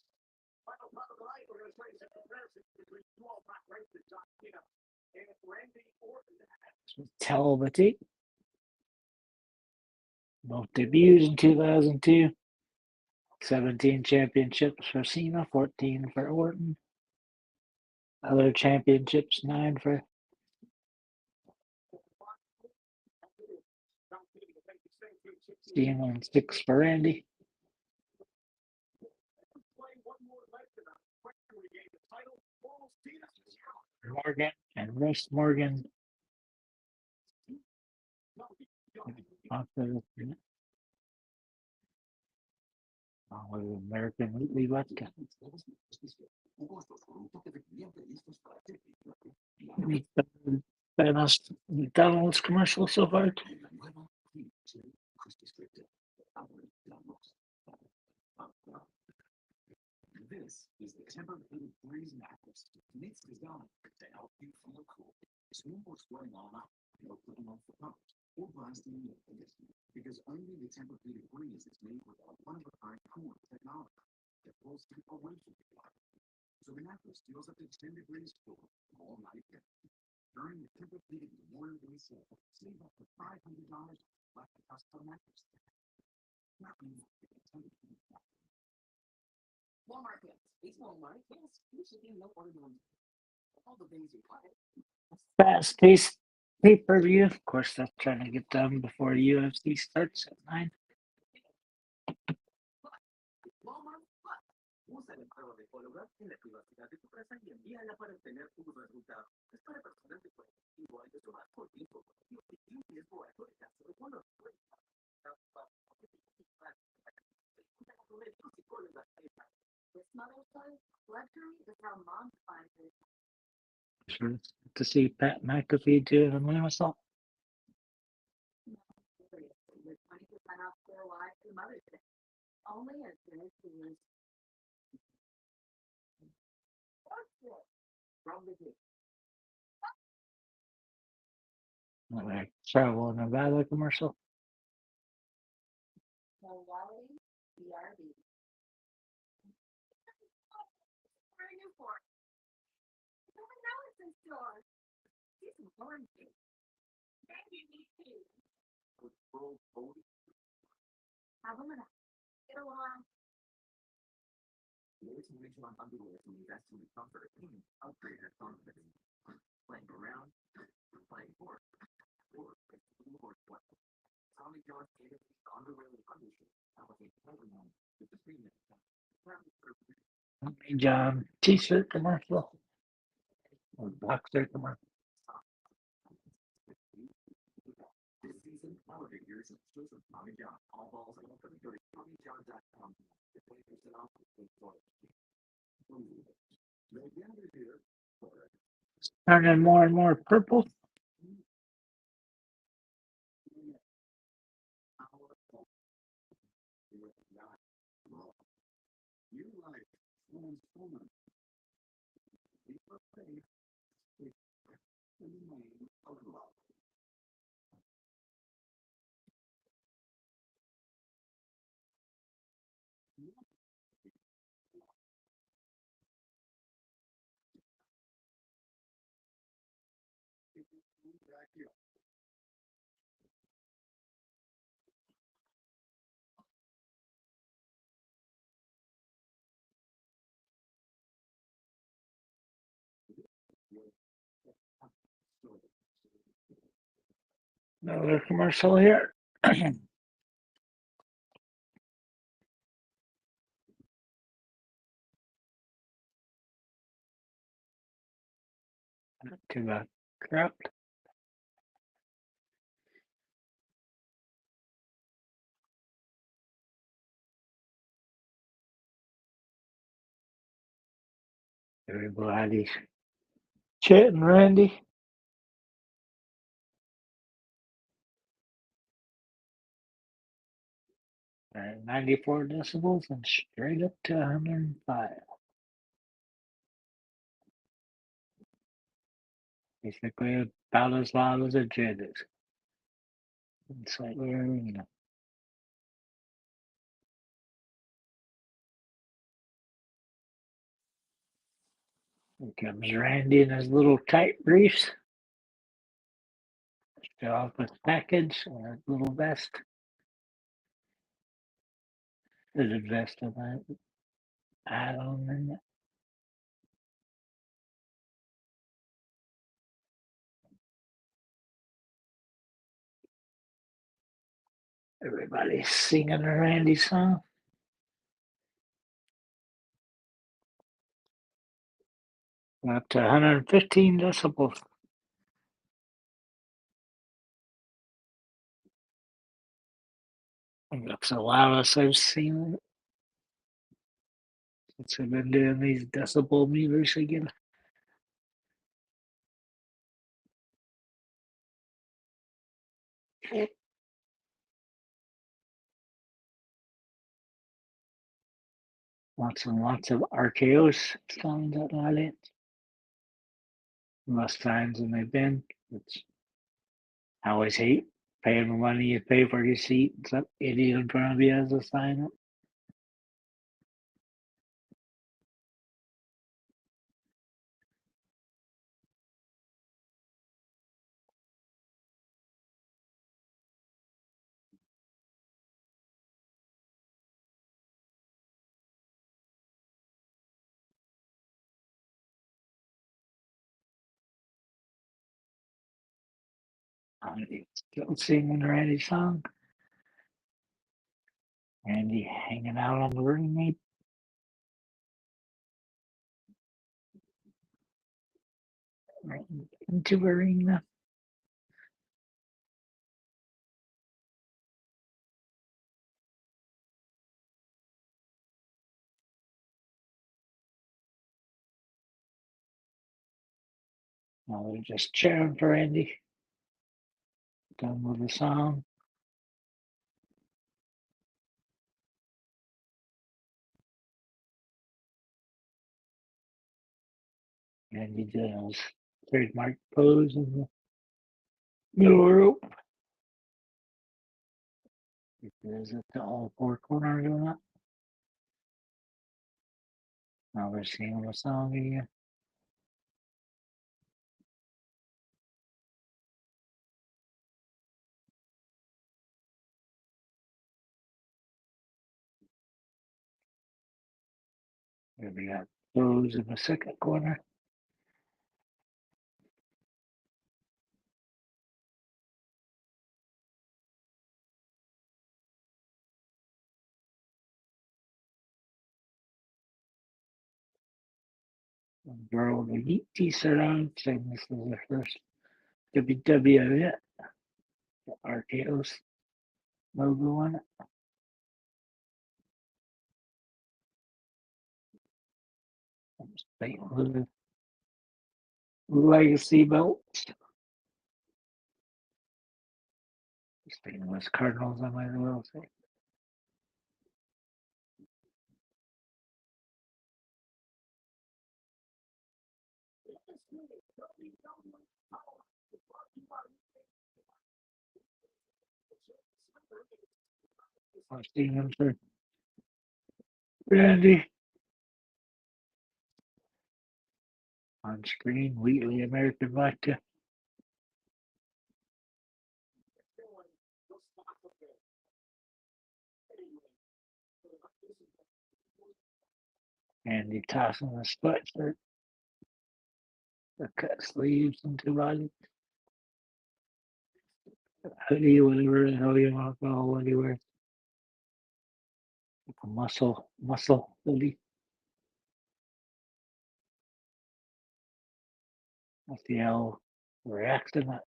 Final part of the night, we're going to play some comparisons between two all-time greats, John Cena and Randy Orton. Talbot. Both debuted in 2002. 17 championships for Cena, 14 for Orton. Other championships, 9 for Cena and 6 for Randy. Morgan and Russ Morgan. American Wheatley Vodka. Best McDonald's commercial so far. This is the Tempur-Pedic Breeze mattress. It's designed to help you feel cool. It's no more sweating all night, no putting off the covers, or blasting the air conditioner. Because only the Tempur-Pedic Breeze is made with a one-of-a-kind cooling technology that pulls heat away from your body. So the mattress feels up to 10 degrees cooler all night. During the Tempur-Pedic Memorial Day sale, save up to $500 off the custom mattress. Walmart Kids. It's Walmart Kids. You should be no order on all the things you buy. Fast paced pay-per-view. Of course, that's trying to get done before UFC starts at 9. Walmart Plus. Usa el pago de Pologram en la privacidad de tu casa y envíala para obtener tus resultados. Es para personas de colectivo y de su más por tiempo. Y es por el caso de Polo. This mother's day, luxury is how mom defines it. Sure to see Pat McAfee doing a moonsault. No, seriously, with 20% off their live through Mother's Day. Only as soon as soon. From the gate. Like Travel Nevada commercial. Quality BRB. Where are you for? I don't know it's in stores. See some oranges. Maybe me too. Have a minute. Get along. There's some regional underwear to invest in the comfort and upgrade your confidence. Playing around, playing for, or what. Tommy John's underwear with undershirt. With the premium. Tommy John t-shirt commercial. Or boxer commercial. This season, holiday years and shows of Tommy John. All balls are open. Go to TommyJohn.com. Get 20% off with toys. Turning more and more purple. Another commercial here. To the crowd. Everybody's chatting, Randy. at 94 decibels and straight up to 105. Basically about as loud as a jet is in St. Louis Arena. Here comes Randy in his little tight briefs. Show off his package and his little vest. There's a vest on that. I don't know. Everybody's singing a Randy song. Up to 115 decibels. I think that's the loudest I've seen it since I've been doing these decibel meters again. Lots and lots of RKOs signs at that. Less times than they've been. Which I always hate paying the money you pay for your seat. Some idiot in front of you has to sign it. Still singing Randy's song. Randy hanging out on the ring apron. Right into arena. Now they're just cheering for Randy. Done with the song. Randy did his trademark pose in the middle rope. Is it the all four corner doing that? Now we're singing the song again. Here we got those in the second corner. Girl with the heat t-shirt on, saying this is the first WWE RKO's logo on it. St. Louis Legacy belts. St. Louis Cardinals, I might as well say. I've seen him for Randy. On screen, Wheatley American Vodka. Andy tossing the sweatshirt. The cut sleeves into body. Hoodie, whatever the hell you want to call what he wears. Like a muscle hoodie. Let's see how he reacts to that.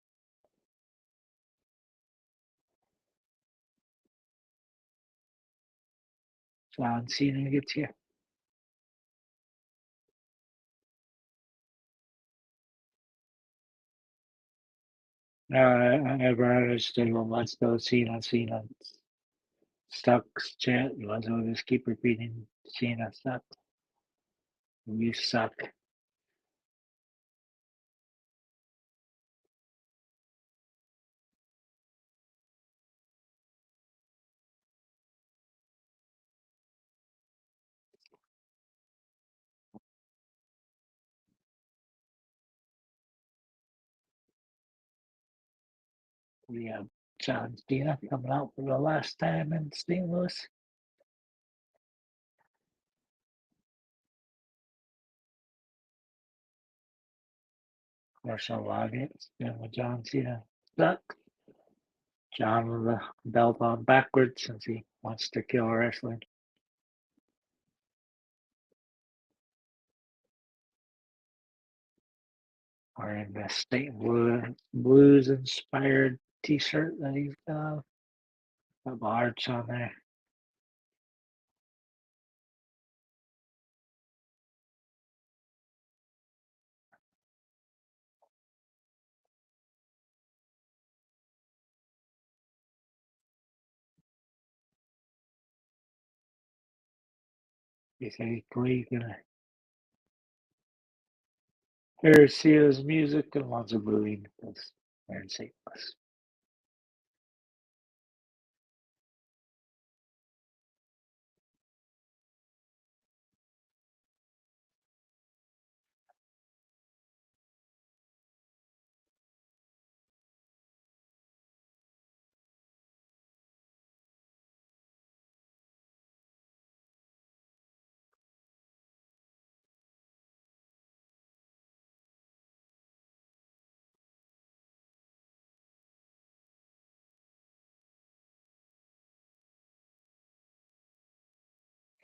John Cena gets here. I never understood when let's go Cena. Sucks chant. You might as well just keep repeating Cena sucks. You suck. We have John Cena coming out for the last time in St. Louis. Of course, a lot of it's been with John Cena. Sucks. John with the belt on backwards since he wants to kill wrestling. Wearing the St. Blues inspired t-shirt that he's got. Got the hearts on there. He said he's gonna hear Cena's music and lots of booing because they're in St. Louis.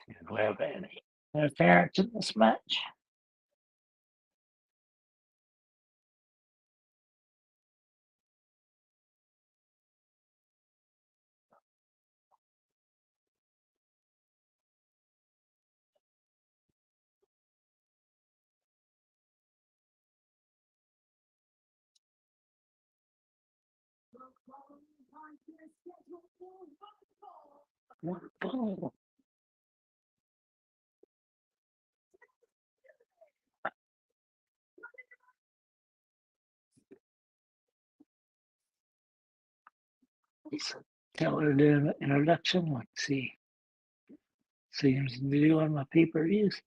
Do we have any interference in this match? Wonderful. Tell her to do an introduction. Let's see. Seems to do on my pay-per-views.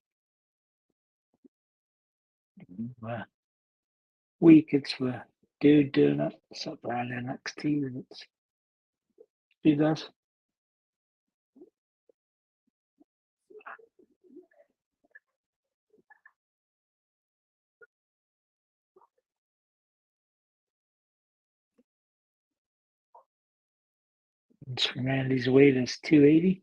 Week it's the dude doing it. It's up around NXT. It's she does. Randy's weight is 280.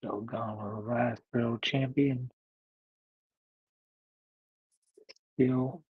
Still gone with the last world champion. Still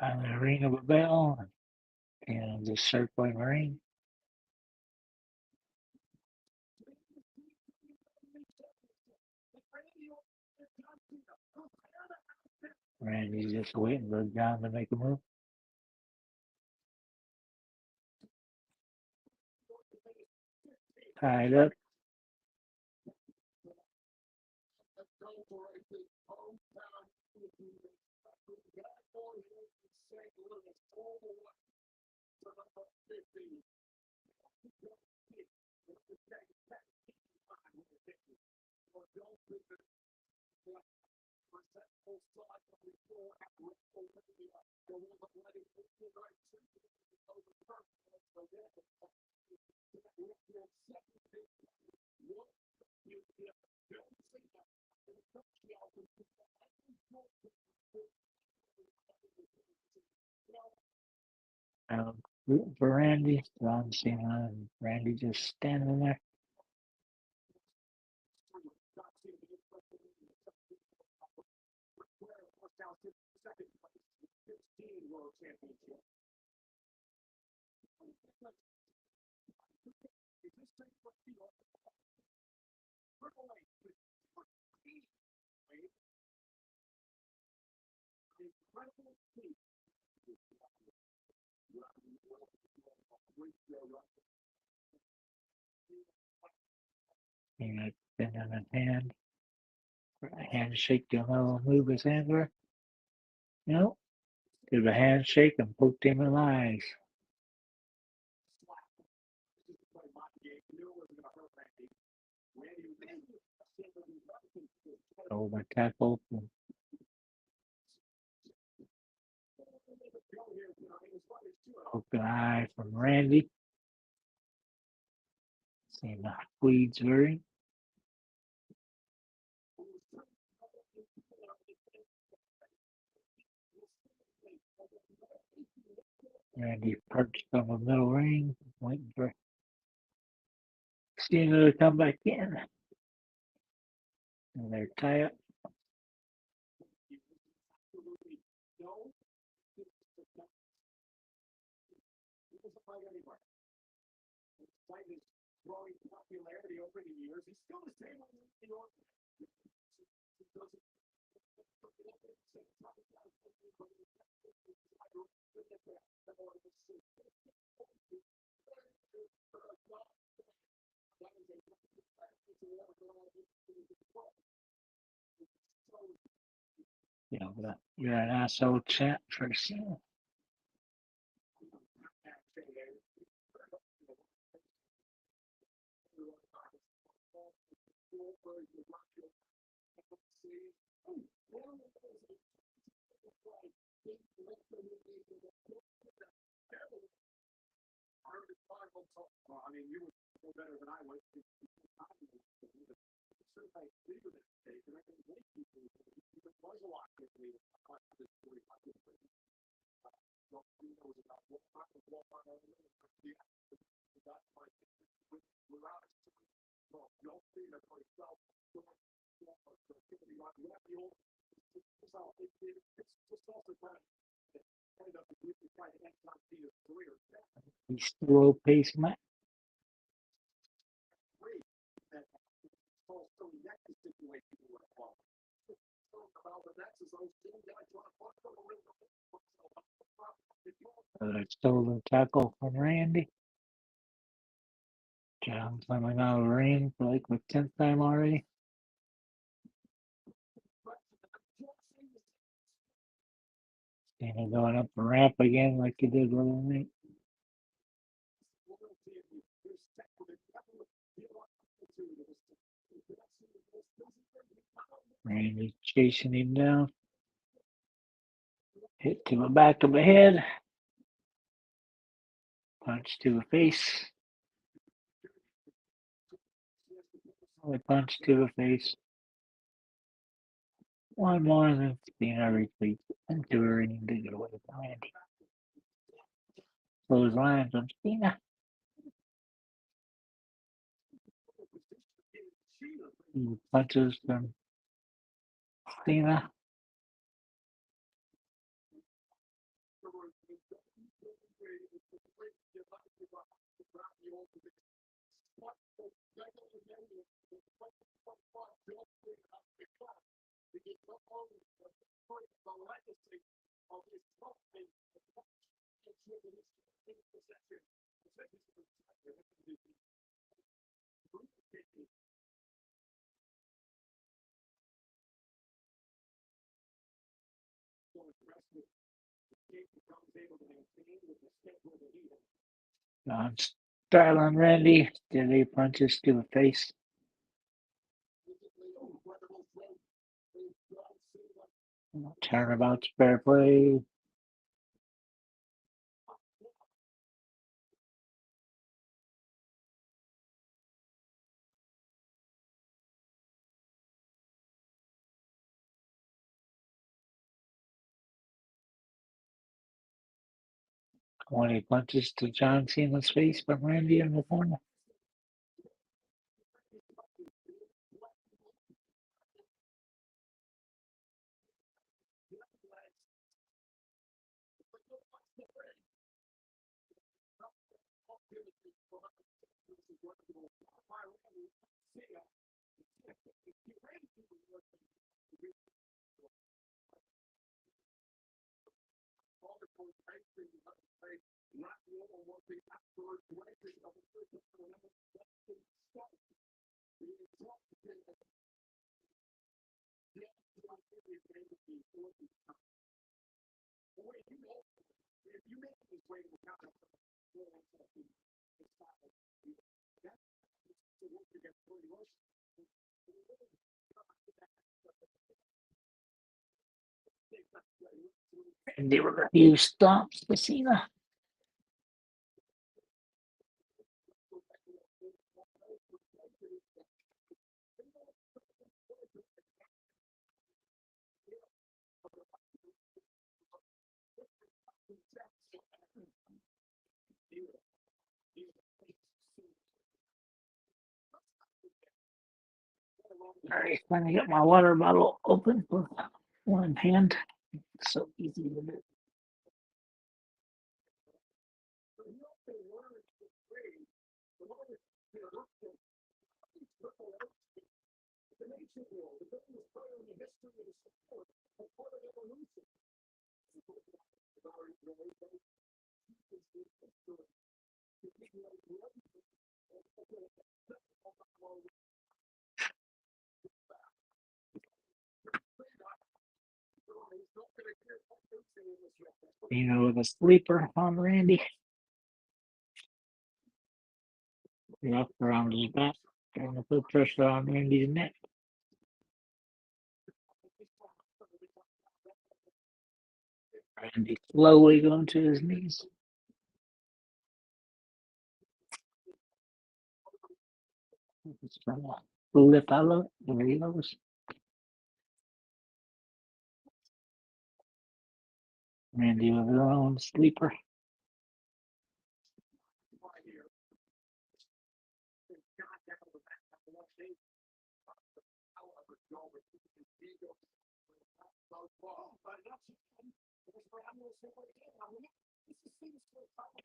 on the ring of a bell and just circling the ring. Randy's just waiting for John to make a move. Tied up. Rooting for Randy. John Cena and Randy just standing there. Cena bending his hand. A handshake to know move his hand for. Nope. Did a handshake and poked him in the eyes. Over tackle from open eye from Randy. Seeing the Queens wearing. Randy perched on the middle ring, waiting for Cena to come back in. And they're tied up. You know, you're an asshole chat for Cena. He's slow paced match. Another stolen tackle from Randy. John coming out of the ring for like the 10th time already. Cena going up the ramp again like he did the other night. Randy chasing him down. Hit to the back of the head. Punch to the face. Another punch to the face. One more than Cena retreats into a ring to get away from Randy. Those lines on Cena. He punches from Cena. Styling Randy. Did he punches to the face? Turnabout's fair play. When he punches to John Cena's face from Randy in the corner. And they were a few stomps to Cena. All right, finally got my water bottle open with one hand. It's so easy to do. With a sleeper on Randy. Up around his back, trying to put pressure on Randy's neck. Randy slowly going to his knees. Just trying to flip out of it. There he goes. Randy with his own sleeper.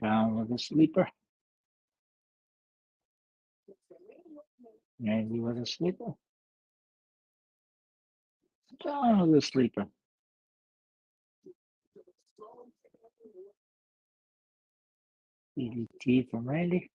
Down with a sleeper. Randy with a sleeper. Down with a sleeper. DDT from Randy.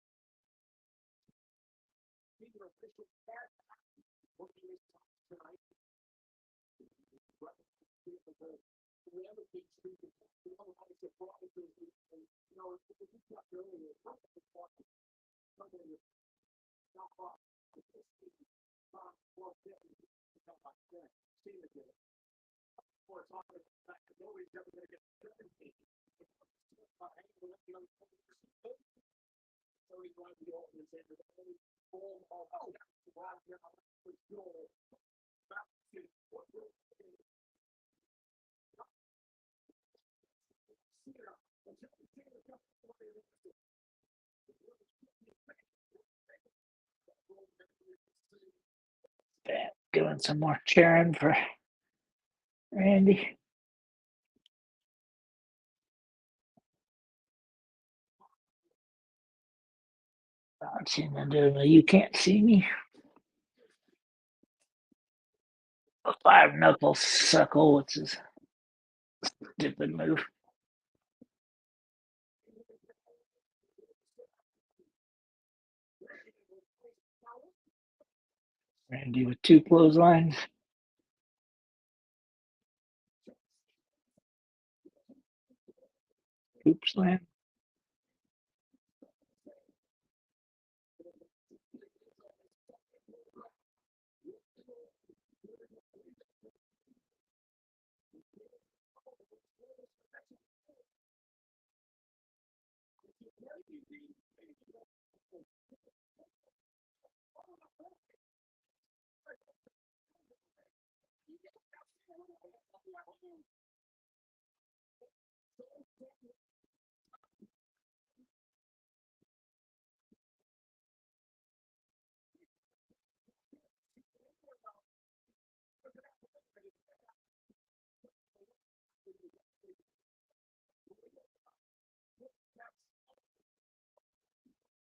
Doing some more cheering for Randy. Cena doing a "you can't see me." A 5-knuckle suckle. What's his stupid move? Randy with 2 clotheslines. Hoop slam.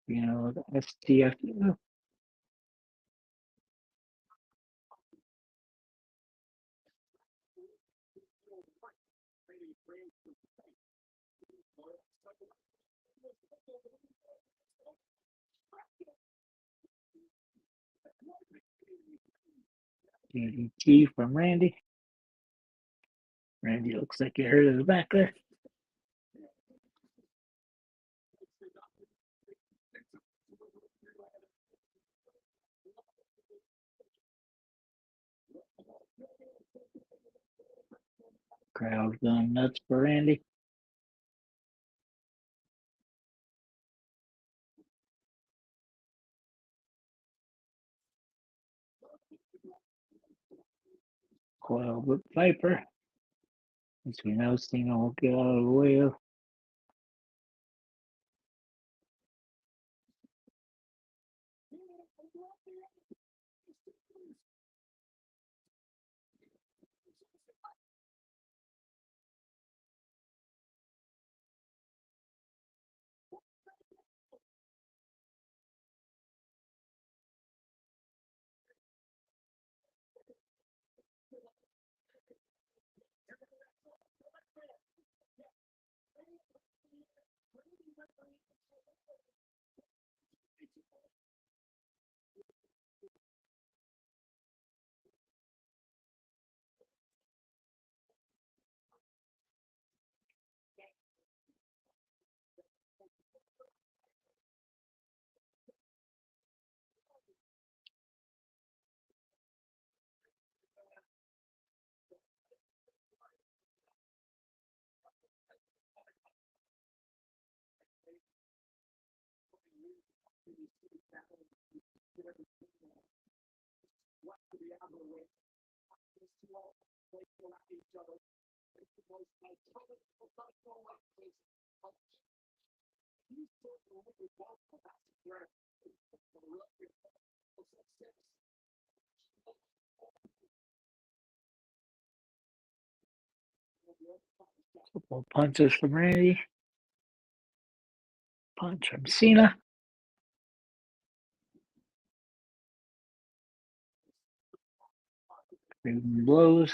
You know, the STF. DDT from Randy. Randy looks like he hurt his back there. Crowd going nuts for Randy. Coil with Viper. As we know, Cena will get out of the way of. Couple punches from Randy. Punch from Cena. Big blows.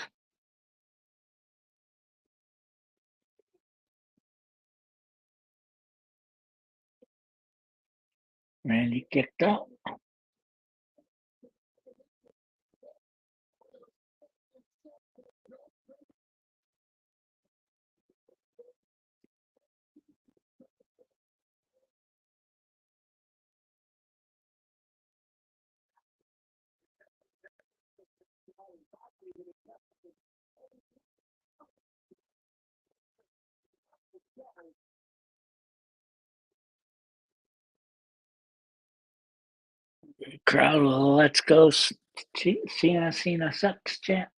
Randy kicked out. Crowd will let's go. Cena sucks chant.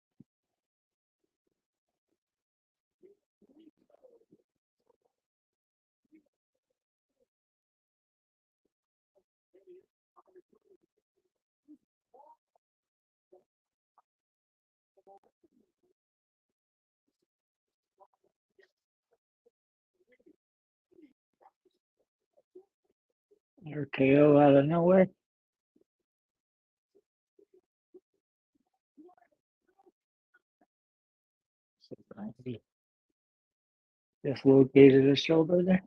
RKO out of nowhere. Dislocated his shoulder there.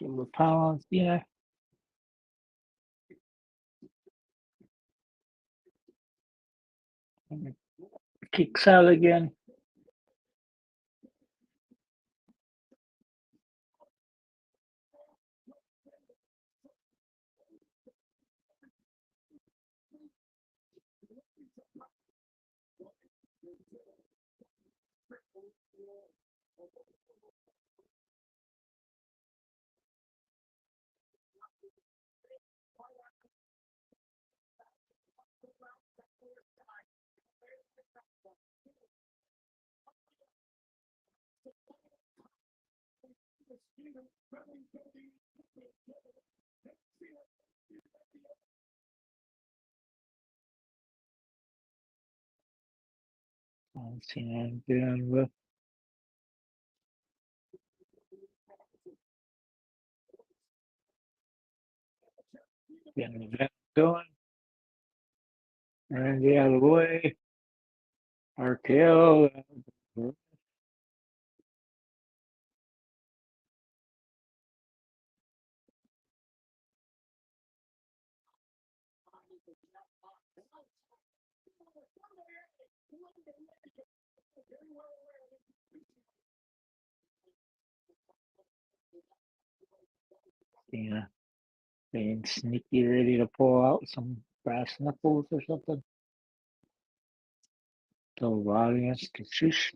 The pounds, yeah. Kicks out again. Cena doing with getting the vet going. And the other way. RKO. Cena being sneaky, ready to pull out some brass knuckles or something. Told the audience to shush.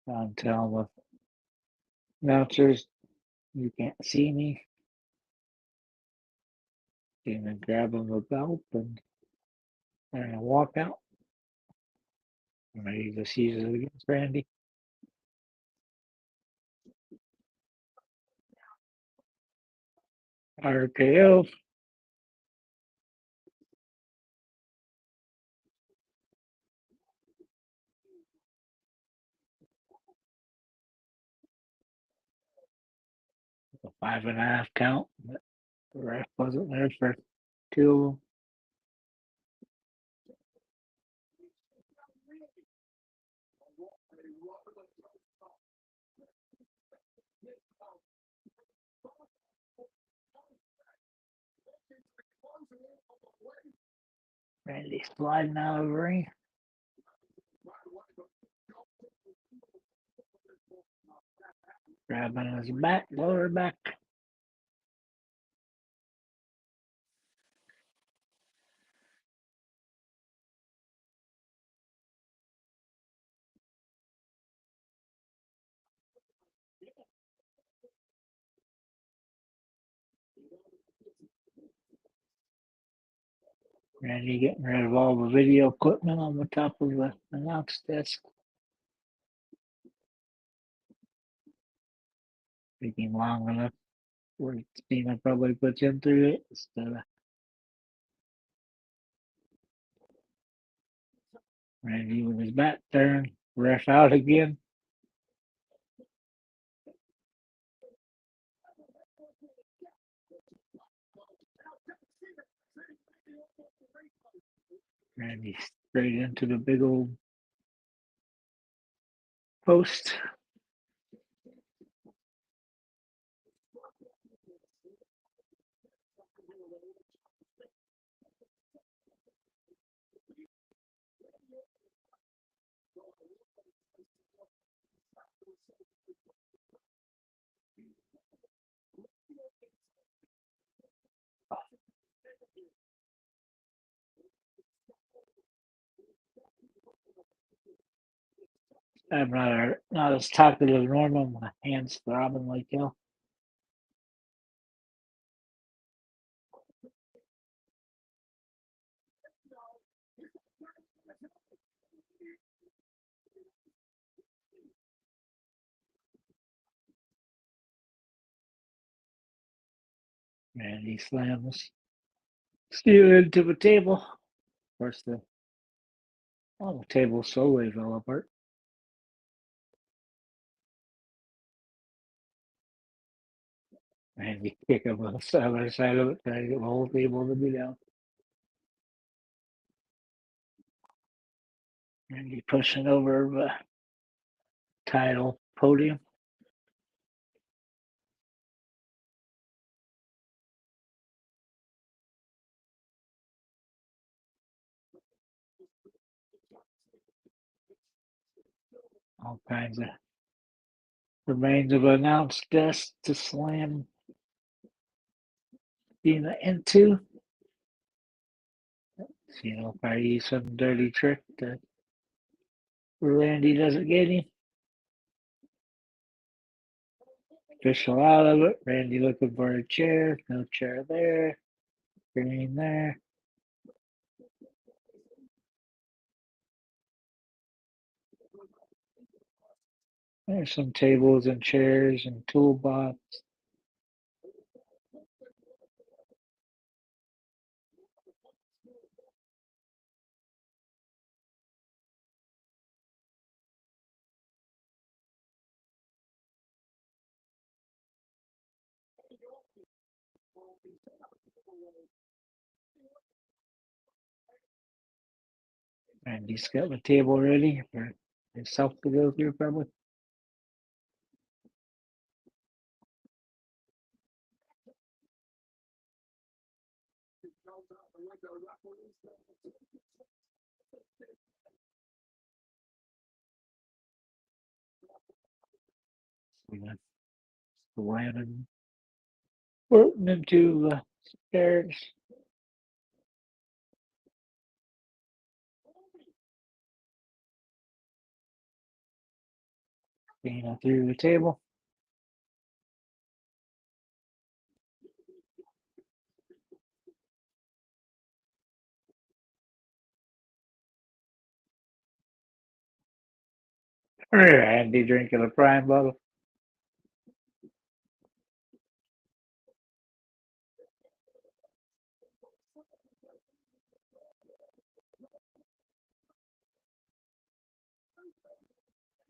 I'm telling the announcers, you can't see me. Cena grab him a belt and walk out. Ready to seize it against Randy. RKO. A 5.5 count. But the ref wasn't there for 2. Randy sliding out of the ring. Grabbing his back, lower back. Randy getting rid of all the video equipment on the top of the announce desk. Taking long enough where Cena probably puts him through it instead of Randy with his back turned. Ref out again. Randy straight into the big old post. I'm not as talkative as normal. My hands throbbing like hell. And he slams Steel into the table. Of course, the table slowly fell apart. And you kick him on the other side of it, trying to get the whole table to be down. And he pushing over the title podium. All kinds of remains of announced guests to slam Cena into. Cena will probably use some dirty trick that Randy doesn't get him. Official out of it. Randy looking for a chair. No chair there. Green there. There's some tables and chairs and toolbox. Randy's got the table ready for himself to go through, probably. We got landing Orton into the stairs. Cena through the table. Randy drinking a prime bottle.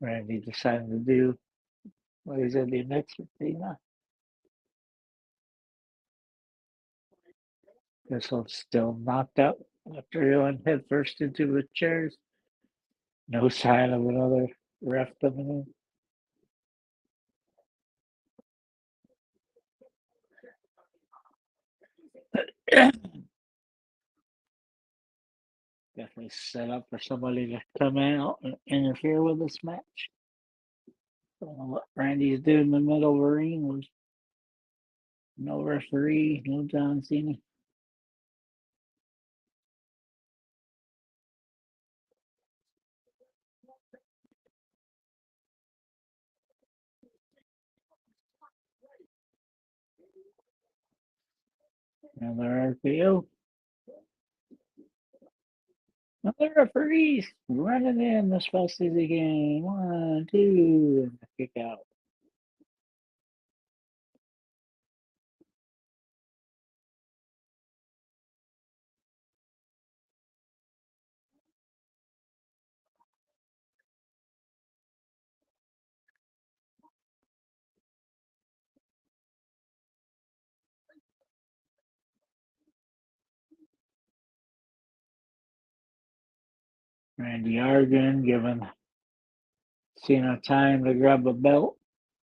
Randy decided to do what he's going to do next with Cena. This one's still knocked out after he went head first into the chairs. No sign of another ref coming in. Definitely set up for somebody to come out and interfere with this match. Don't know what Randy's doing in the middle of the ring. Was no referee, no John Cena. Another RKO. Another referees running in as fast as he can. 1, 2, and kick out. Randy Orton giving Cena time to grab a belt.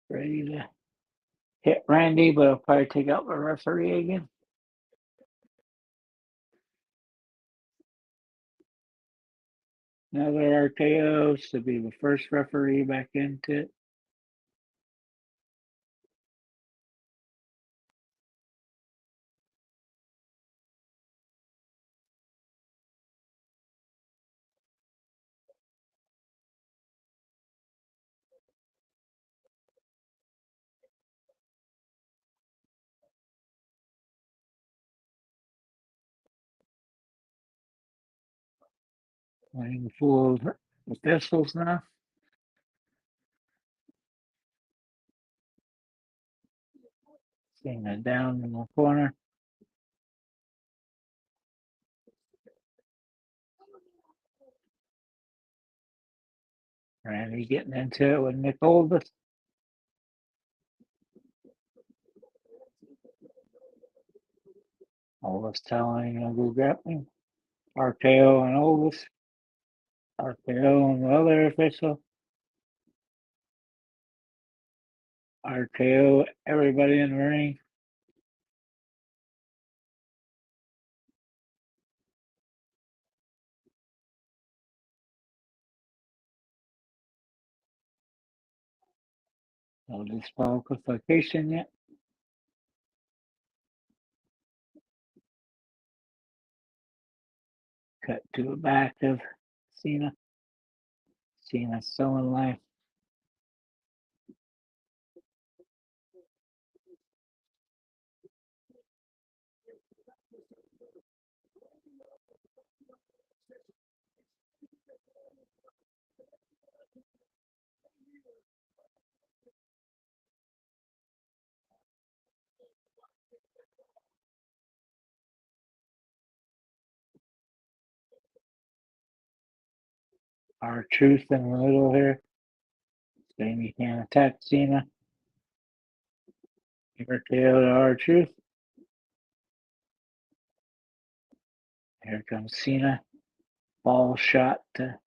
Ready to hit Randy, but he'll probably take out the referee again. Another RKO to be the first referee back into it. Ring full of pistols now. Cena down in the corner. Randy getting into it with Nick Aldis. Aldis telling him to go grab him. RKO and Aldis. RKO and the other official. RKO everybody in the ring. No disqualification yet. Cut to the back of Cena. Cena still in life. R-Truth in the middle here. Saying you can't attack Cena. RKO to R-Truth. Here comes Cena. Ball shot to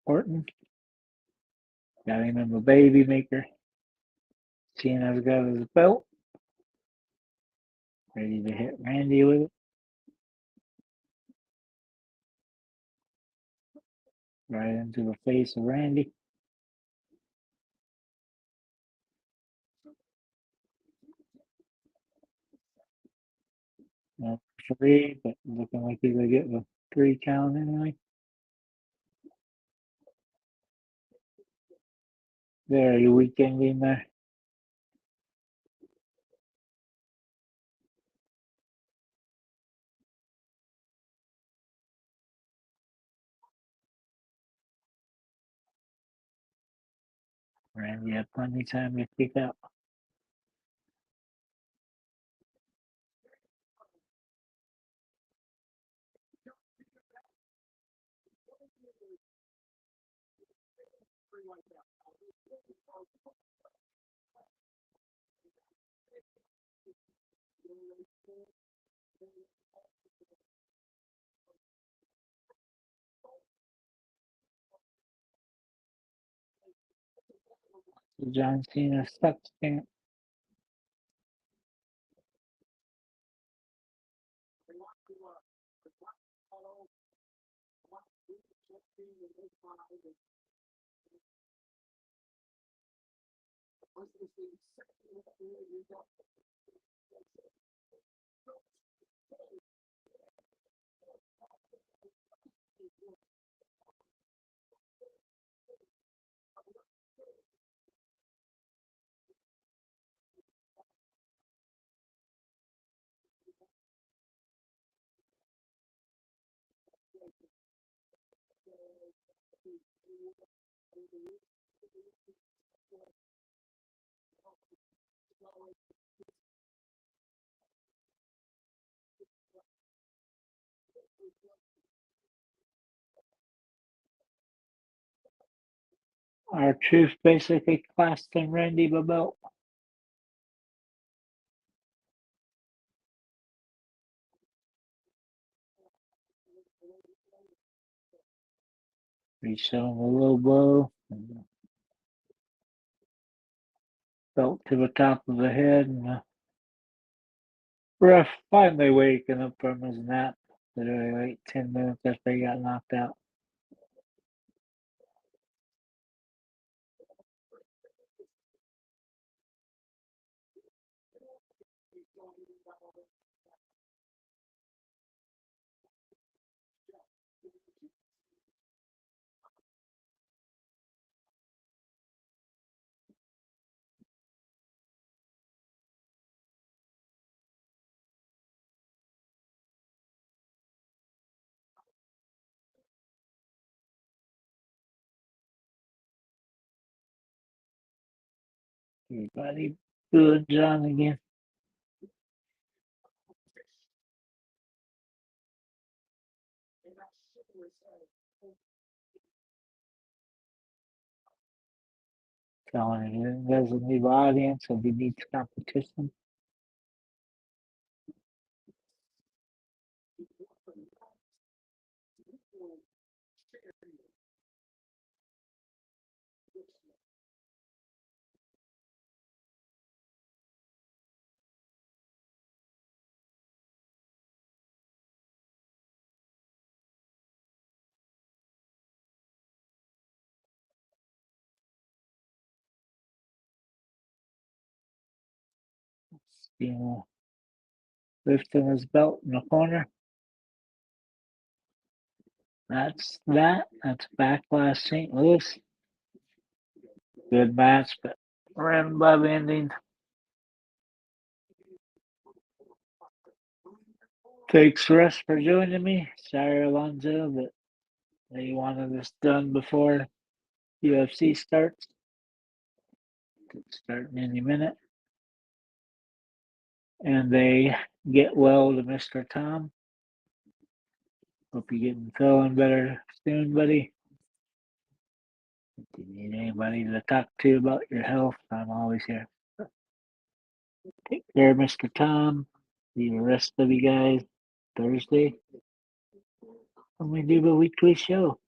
Orton. Got him in the baby maker. Cena's got his belt. Ready to hit Randy with it. Right into the face of Randy. No 3, but looking like he's going to get the 3 count anyway. Very weak ending there. Randy had plenty of time to kick out. John Cena stuck in. R-Truth basically classed him Randy the belt. He's showing a low blow. Belt to the top of the head, and the ref finally waking up from his nap. Literally like 10 minutes after he got knocked out. Everybody booing John again. Telling him he doesn't need audience and he needs competition. Cena lifting his belt in the corner. That's that. That's Backlash St. Louis. Good match, but ran above ending. Thanks, Russ, for joining me. Sorry, Alonzo, but they wanted this done before UFC starts. It's starting any minute. And they get well to Mr. Tom. Hope you're feeling better soon, buddy. If you need anybody to talk to about your health, I'm always here. Take care, Mr. Tom. See the rest of you guys Thursday when we do the weekly show.